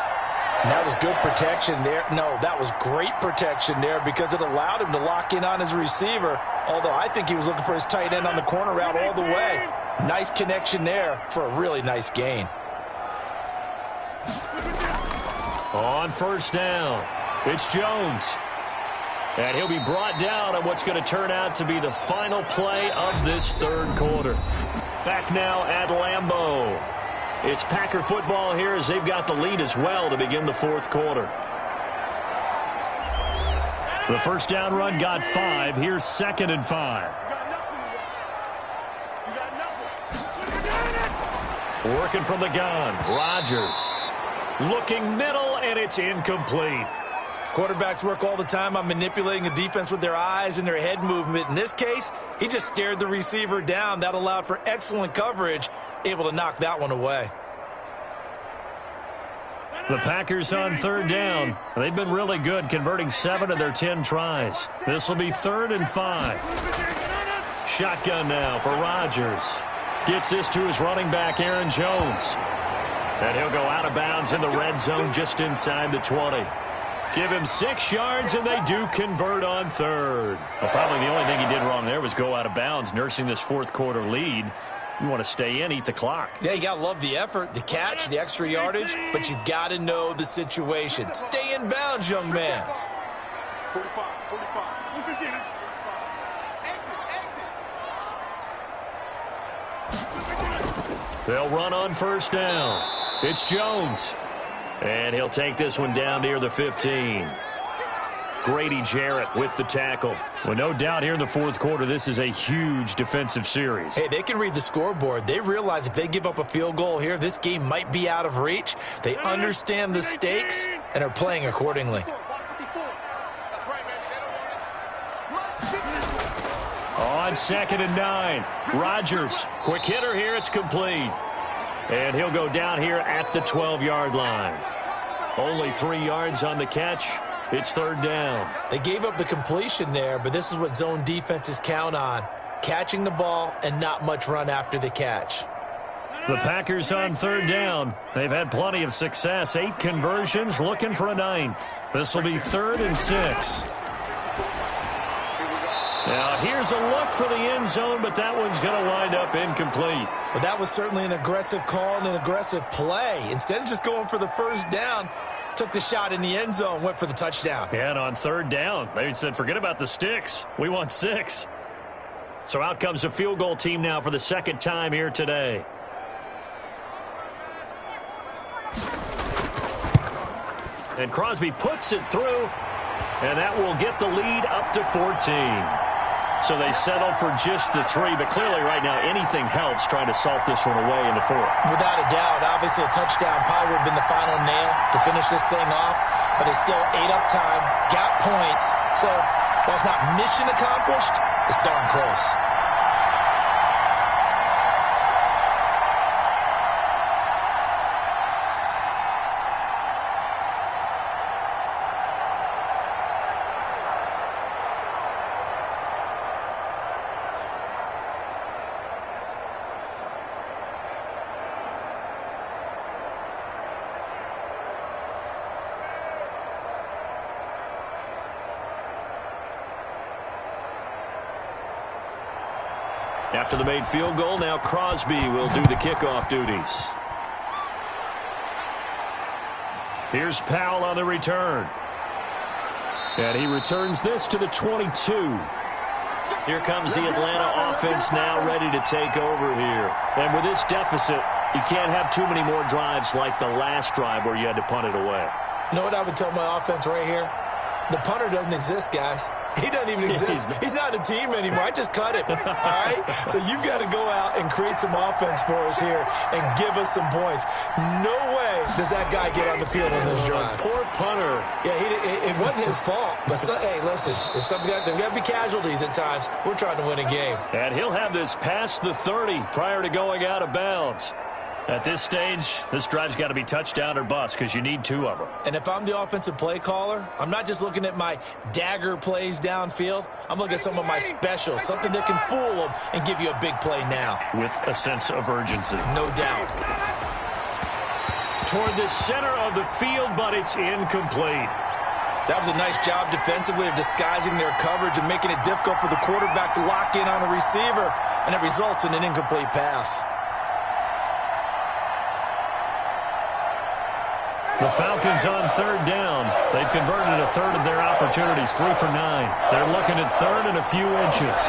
And that was good protection there. No, that was great protection there because it allowed him to lock in on his receiver, although I think he was looking for his tight end on the corner route all the way. Nice connection there for a really nice gain. On first down, it's Jones. And he'll be brought down on what's going to turn out to be the final play of this third quarter. Back now at Lambeau. It's Packer football here as they've got the lead as well to begin the fourth quarter. The first down run got 5. Here's 2nd and 5. Working from the gun. Rodgers. Looking middle, and it's incomplete. Quarterbacks work all the time on manipulating a defense with their eyes and their head movement. In this case, he just stared the receiver down. That allowed for excellent coverage, able to knock that one away. The Packers on third down. They've been really good, converting 7 of their 10 tries. This will be 3rd and 5. Shotgun now for Rodgers. Gets this to his running back, Aaron Jones. And he'll go out of bounds in the red zone just inside the 20. Give him 6 yards, and they do convert on third. Well, probably the only thing he did wrong there was go out of bounds, nursing this fourth quarter lead. You want to stay in, eat the clock. Yeah, you got to love the effort, the catch, the extra yardage, but you got to know the situation. Stay in bounds, young man. 45. They'll run on first down. It's Jones. And he'll take this one down near the 15. Grady Jarrett with the tackle. Well, no doubt here in the fourth quarter, this is a huge defensive series. Hey, they can read the scoreboard. They realize if they give up a field goal here, this game might be out of reach. They understand the stakes and are playing accordingly. On 2nd and 9, Rodgers. Quick hitter here, it's complete. And he'll go down here at the 12-yard line. Only 3 yards on the catch. It's 3rd down. They gave up the completion there, but this is what zone defenses count on. Catching the ball and not much run after the catch. The Packers on 3rd down. They've had plenty of success. 8 conversions, looking for a 9th. This will be 3rd and 6. Now, here's a look for the end zone, but that one's going to wind up incomplete. Well, that was certainly an aggressive call and an aggressive play. Instead of just going for the first down, took the shot in the end zone, went for the touchdown. Yeah, and on 3rd down, they said, forget about the sticks. We want 6. So out comes a field goal team now for the 2nd time here today. And Crosby puts it through, and that will get the lead up to 14. So they settle for just the 3, but clearly right now anything helps trying to salt this one away in the 4th. Without a doubt, obviously a touchdown probably would have been the final nail to finish this thing off, but it's still ate up time, got points. So while it's not mission accomplished, it's darn close. After the made field goal, now Crosby will do the kickoff duties. Here's Powell on the return. And he returns this to the 22. Here comes the Atlanta offense now ready to take over here. And with this deficit, you can't have too many more drives like the last drive where you had to punt it away. You know what I would tell my offense right here? The punter doesn't exist, guys. He doesn't even exist. He's not a team anymore. I just cut him, all right? So you've got to go out and create some offense for us here and give us some points. No way does that guy get on the field on this drive. Poor punter. Yeah, it wasn't his fault. But, hey, listen, there's got to be casualties at times. We're trying to win a game. And he'll have this past the 30 prior to going out of bounds. At this stage, this drive's got to be touchdown or bust because you need 2 of them. And if I'm the offensive play caller, I'm not just looking at my dagger plays downfield. I'm looking at some of my specials, something that can fool them and give you a big play now. With a sense of urgency. No doubt. Toward the center of the field, but it's incomplete. That was a nice job defensively of disguising their coverage and making it difficult for the quarterback to lock in on a receiver, and it results in an incomplete pass. The Falcons on 3rd down. They've converted a third of their opportunities, 3 for 9. They're looking at 3rd and a few inches.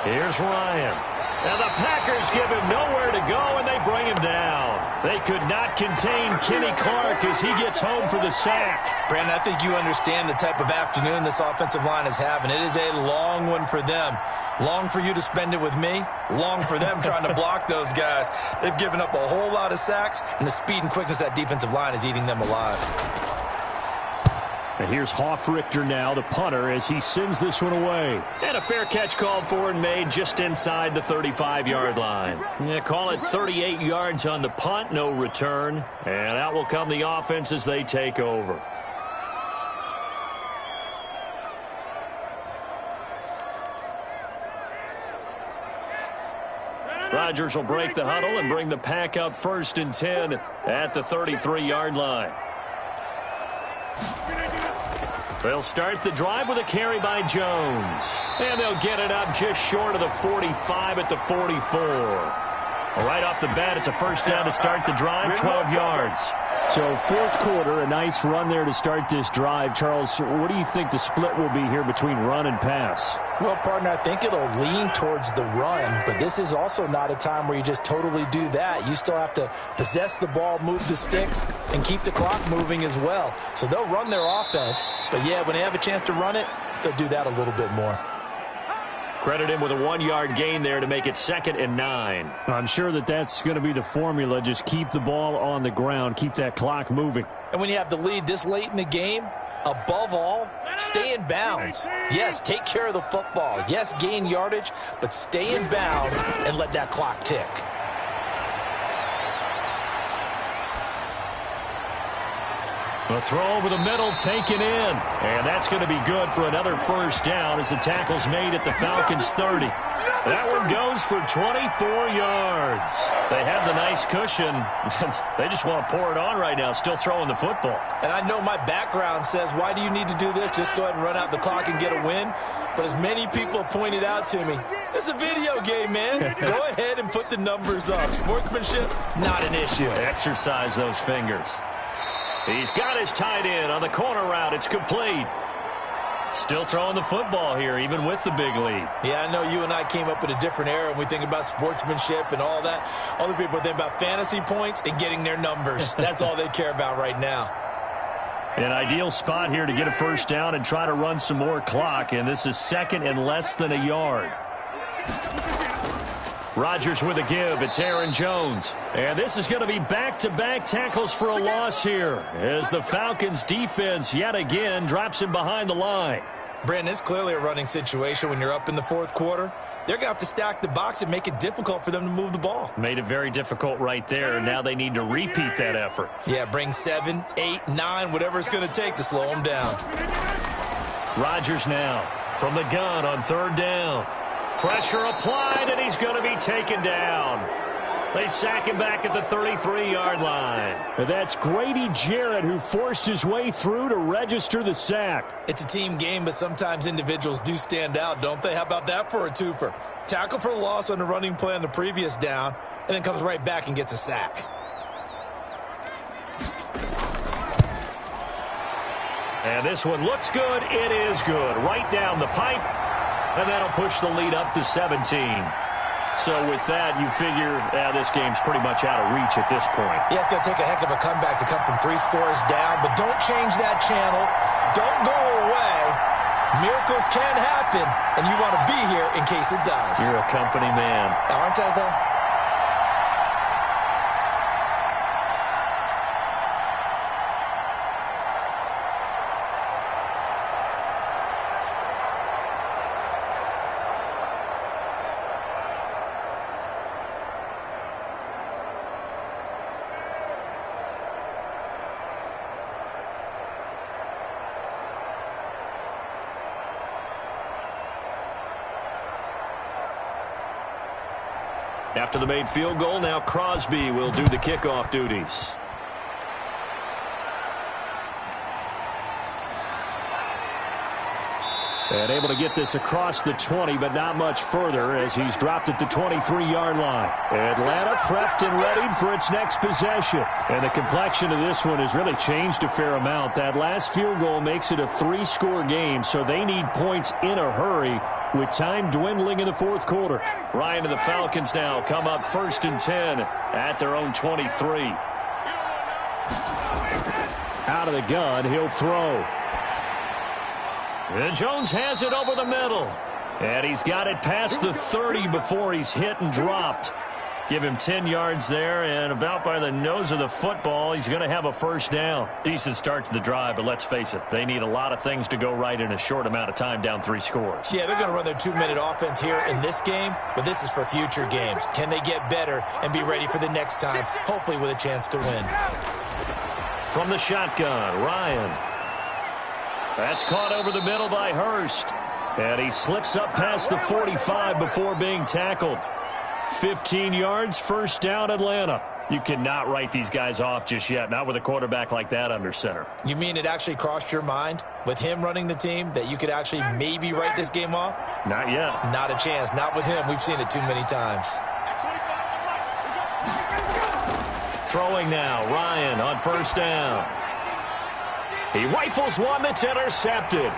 Here's Ryan. And the Packers give him nowhere to go, and they bring him down. They could not contain Kenny Clark as he gets home for the sack. Brandon, I think you understand the type of afternoon this offensive line is having. It is a long one for them. Long for you to spend it with me. Long for them trying to block those guys. They've given up a whole lot of sacks, and the speed and quickness of that defensive line is eating them alive. And here's Hoffrichter now, the punter, as he sends this one away. And a fair catch called for and made just inside the 35-yard line. Yeah, call it 38 yards on the punt, no return. And out will come the offense as they take over. Rodgers will break the huddle and bring the pack up 1st and 10 at the 33-yard line. They'll start the drive with a carry by Jones. And they'll get it up just short of the 45 at the 44. Right off the bat, it's a 1st down to start the drive, 12 yards. So 4th quarter, a nice run there to start this drive. Charles, what do you think the split will be here between run and pass? Well, partner, I think it'll lean towards the run, but this is also not a time where you just totally do that. You still have to possess the ball, move the sticks, and keep the clock moving as well. So they'll run their offense, but yeah, when they have a chance to run it, they'll do that a little bit more. Credit him with a 1-yard gain there to make it 2nd and 9. I'm sure that's going to be the formula. Just keep the ball on the ground, keep that clock moving. And when you have the lead this late in the game, above all, stay in bounds. Yes, take care of the football. Yes, gain yardage, but stay in bounds and let that clock tick. The throw over the middle taken in. And that's going to be good for another 1st down as the tackle's made at the Falcons' 30. That one goes for 24 yards. They have the nice cushion. They just want to pour it on right now, still throwing the football. And I know my background says, why do you need to do this? Just go ahead and run out the clock and get a win. But as many people pointed out to me, this is a video game, man. Go ahead and put the numbers up. Sportsmanship, not an issue. Exercise those fingers. He's got his tight end on the corner route. It's complete. Still throwing the football here, even with the big lead. Yeah, I know you and I came up in a different era, and we think about sportsmanship and all that. Other people think about fantasy points and getting their numbers. That's all they care about right now. An ideal spot here to get a 1st down and try to run some more clock, and this is 2nd and less than a yard. Rodgers with a give. It's Aaron Jones. And this is going to be back-to-back tackles for a loss here as the Falcons defense yet again drops him behind the line. Brandon, it's clearly a running situation when you're up in the 4th quarter. They're going to have to stack the box and make it difficult for them to move the ball. Made it very difficult right there. Now they need to repeat that effort. Yeah, bring 7, 8, 9, whatever it's going to take to slow them down. Rodgers now from the gun on 3rd down. Pressure applied, and he's going to be taken down. They sack him back at the 33-yard line. And that's Grady Jarrett who forced his way through to register the sack. It's a team game, but sometimes individuals do stand out, don't they? How about that for a twofer? Tackle for a loss on the running play on the previous down, and then comes right back and gets a sack. And this one looks good. It is good. Right down the pipe. And that'll push the lead up to 17. So with that, you figure this game's pretty much out of reach at this point. Yeah, it's going to take a heck of a comeback to come from 3 scores down. But don't change that channel. Don't go away. Miracles can happen, and you want to be here in case it does. You're a company man. Aren't I, though? After the made field goal, now Crosby will do the kickoff duties. And able to get this across the 20, but not much further as he's dropped at the 23-yard line. Atlanta prepped and readied for its next possession. And the complexion of this one has really changed a fair amount. That last field goal makes it a 3-score game, so they need points in a hurry with time dwindling in the fourth quarter. Ryan and the Falcons now come up 1st and 10 at their own 23. Out of the gun, he'll throw. And Jones has it over the middle. And he's got it past the 30 before he's hit and dropped. Give him 10 yards there, and about by the nose of the football, he's going to have a first down. Decent start to the drive, but let's face it, they need a lot of things to go right in a short amount of time, down 3 scores. Yeah, they're going to run their 2-minute offense here in this game, but this is for future games. Can they get better and be ready for the next time, hopefully with a chance to win? From the shotgun, Ryan. That's caught over the middle by Hurst. And he slips up past the 45 before being tackled. 15 yards, first down, Atlanta. You cannot write these guys off just yet, not with a quarterback like that under center. You mean it actually crossed your mind with him running the team that you could actually maybe write this game off? Not yet. Not a chance. Not with him. We've seen it too many times. Throwing now, Ryan on first down. He rifles one that's intercepted.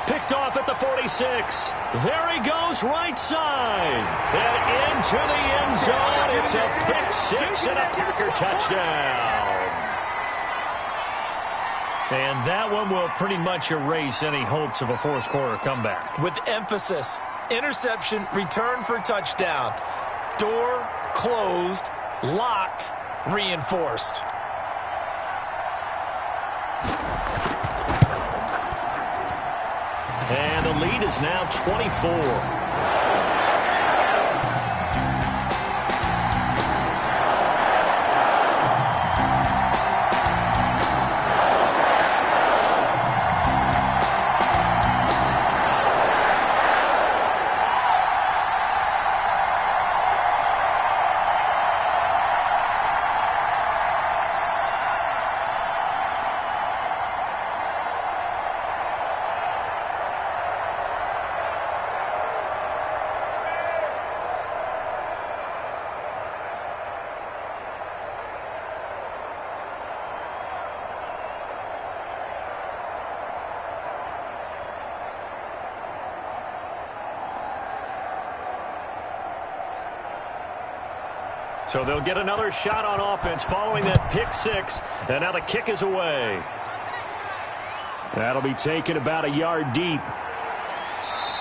Picked off at the 46. There he goes, right side. And into the end zone. It's a pick six and a Packer touchdown. And that one will pretty much erase any hopes of a fourth quarter comeback. With emphasis, interception, return for touchdown. Door closed, locked, reinforced. And the lead is now 24. So they'll get another shot on offense following that pick six. And now the kick is away. That'll be taken about a yard deep.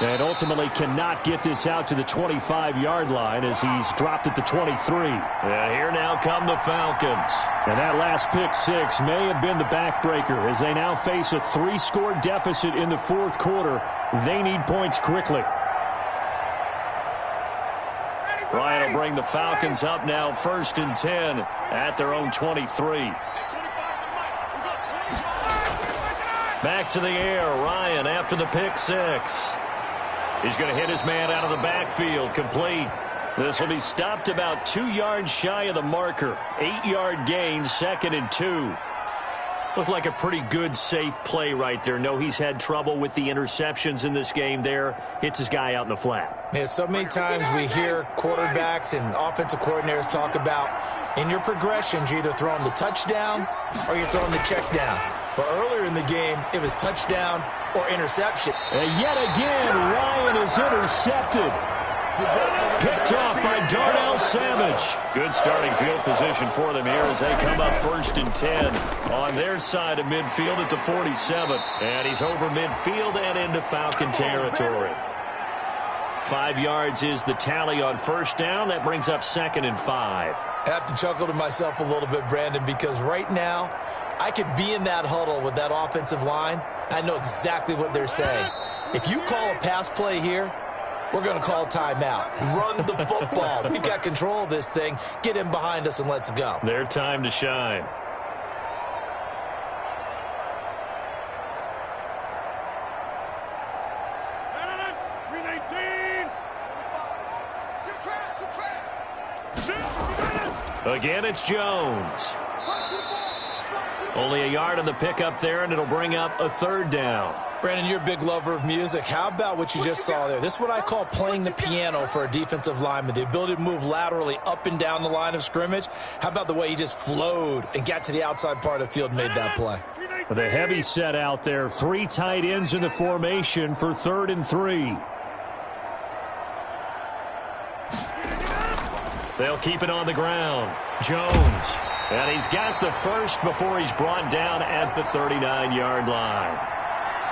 And ultimately cannot get this out to the 25-yard line as he's dropped at the 23. And here now come the Falcons. And that last pick six may have been the backbreaker as they now face a 3-score deficit in the fourth quarter. They need points quickly. Ryan will bring the Falcons up now 1st and 10 at their own 23. Back to the air. Ryan after the pick six. He's going to hit his man out of the backfield. Complete. This will be stopped about 2 yards shy of the marker. 8-yard gain, 2nd and 2. Looked like a pretty good, safe play right there. No, he's had trouble with the interceptions in this game there. Hits his guy out in the flat. Yeah, so many times we hear quarterbacks and offensive coordinators talk about in your progressions, you're either throwing the touchdown or you're throwing the check down. But earlier in the game, it was touchdown or interception. And yet again, Ryan is intercepted. Picked off by Darnell Savage. Good starting field position for them here as they come up 1st and 10 on their side of midfield at the 47. And he's over midfield and into Falcon territory. 5 yards is the tally on first down. That brings up 2nd and 5. I have to chuckle to myself a little bit, Brandon, because right now I could be in that huddle with that offensive line. I know exactly what they're saying. If you call a pass play here, we're going to call timeout. Run the football. We've got control of this thing. Get in behind us and let's go. Their time to shine. Again, it's Jones. Only a yard on the pickup there, and it'll bring up a third down. Brandon, you're a big lover of music. How about what you just saw there? This is what I call playing the piano for a defensive lineman, the ability to move laterally up and down the line of scrimmage. How about the way he just flowed and got to the outside part of the field and made that play? The heavy set out there. 3 tight ends in the formation for 3rd and 3. They'll keep it on the ground. Jones. And he's got the first before he's brought down at the 39-yard line.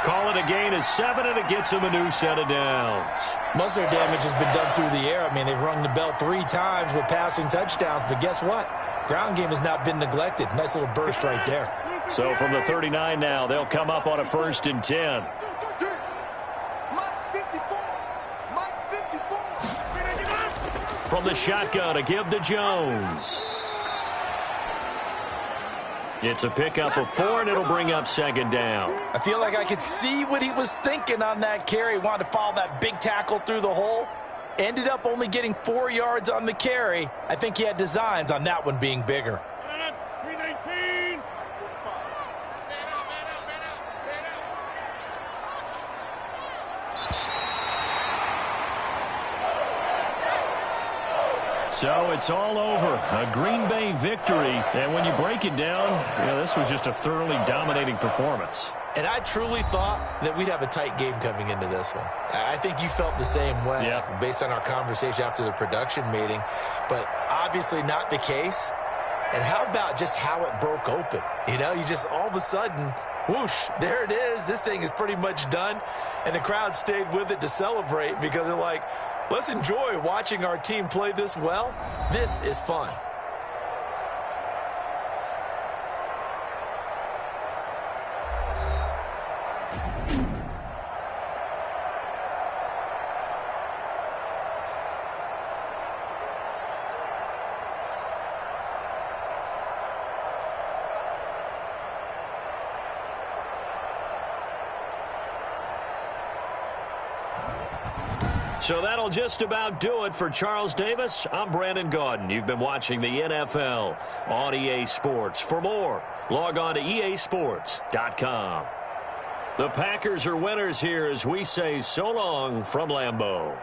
Call it a gain of 7, and it gets him a new set of downs. Most of their damage has been done through the air. I mean, they've rung the bell 3 times with passing touchdowns, but guess what? Ground game has not been neglected. Nice little burst right there. So from the 39 now, they'll come up on a 1st and 10. From the shotgun, a give to Jones. It's a pickup of 4, and it'll bring up 2nd down. I feel like I could see what he was thinking on that carry. Wanted to follow that big tackle through the hole. Ended up only getting 4 yards on the carry. I think he had designs on that one being bigger. So it's all over. A Green Bay victory. And when you break it down, this was just a thoroughly dominating performance. And I truly thought that we'd have a tight game coming into this one. I think you felt the same way based on our conversation after the production meeting. But obviously not the case. And how about just how it broke open? You just all of a sudden, whoosh, there it is. This thing is pretty much done. And the crowd stayed with it to celebrate because they're like, let's enjoy watching our team play this well. This is fun. So that'll just about do it for Charles Davis. I'm Brandon Gaudin. You've been watching the NFL on EA Sports. For more, log on to easports.com. The Packers are winners here as we say so long from Lambeau.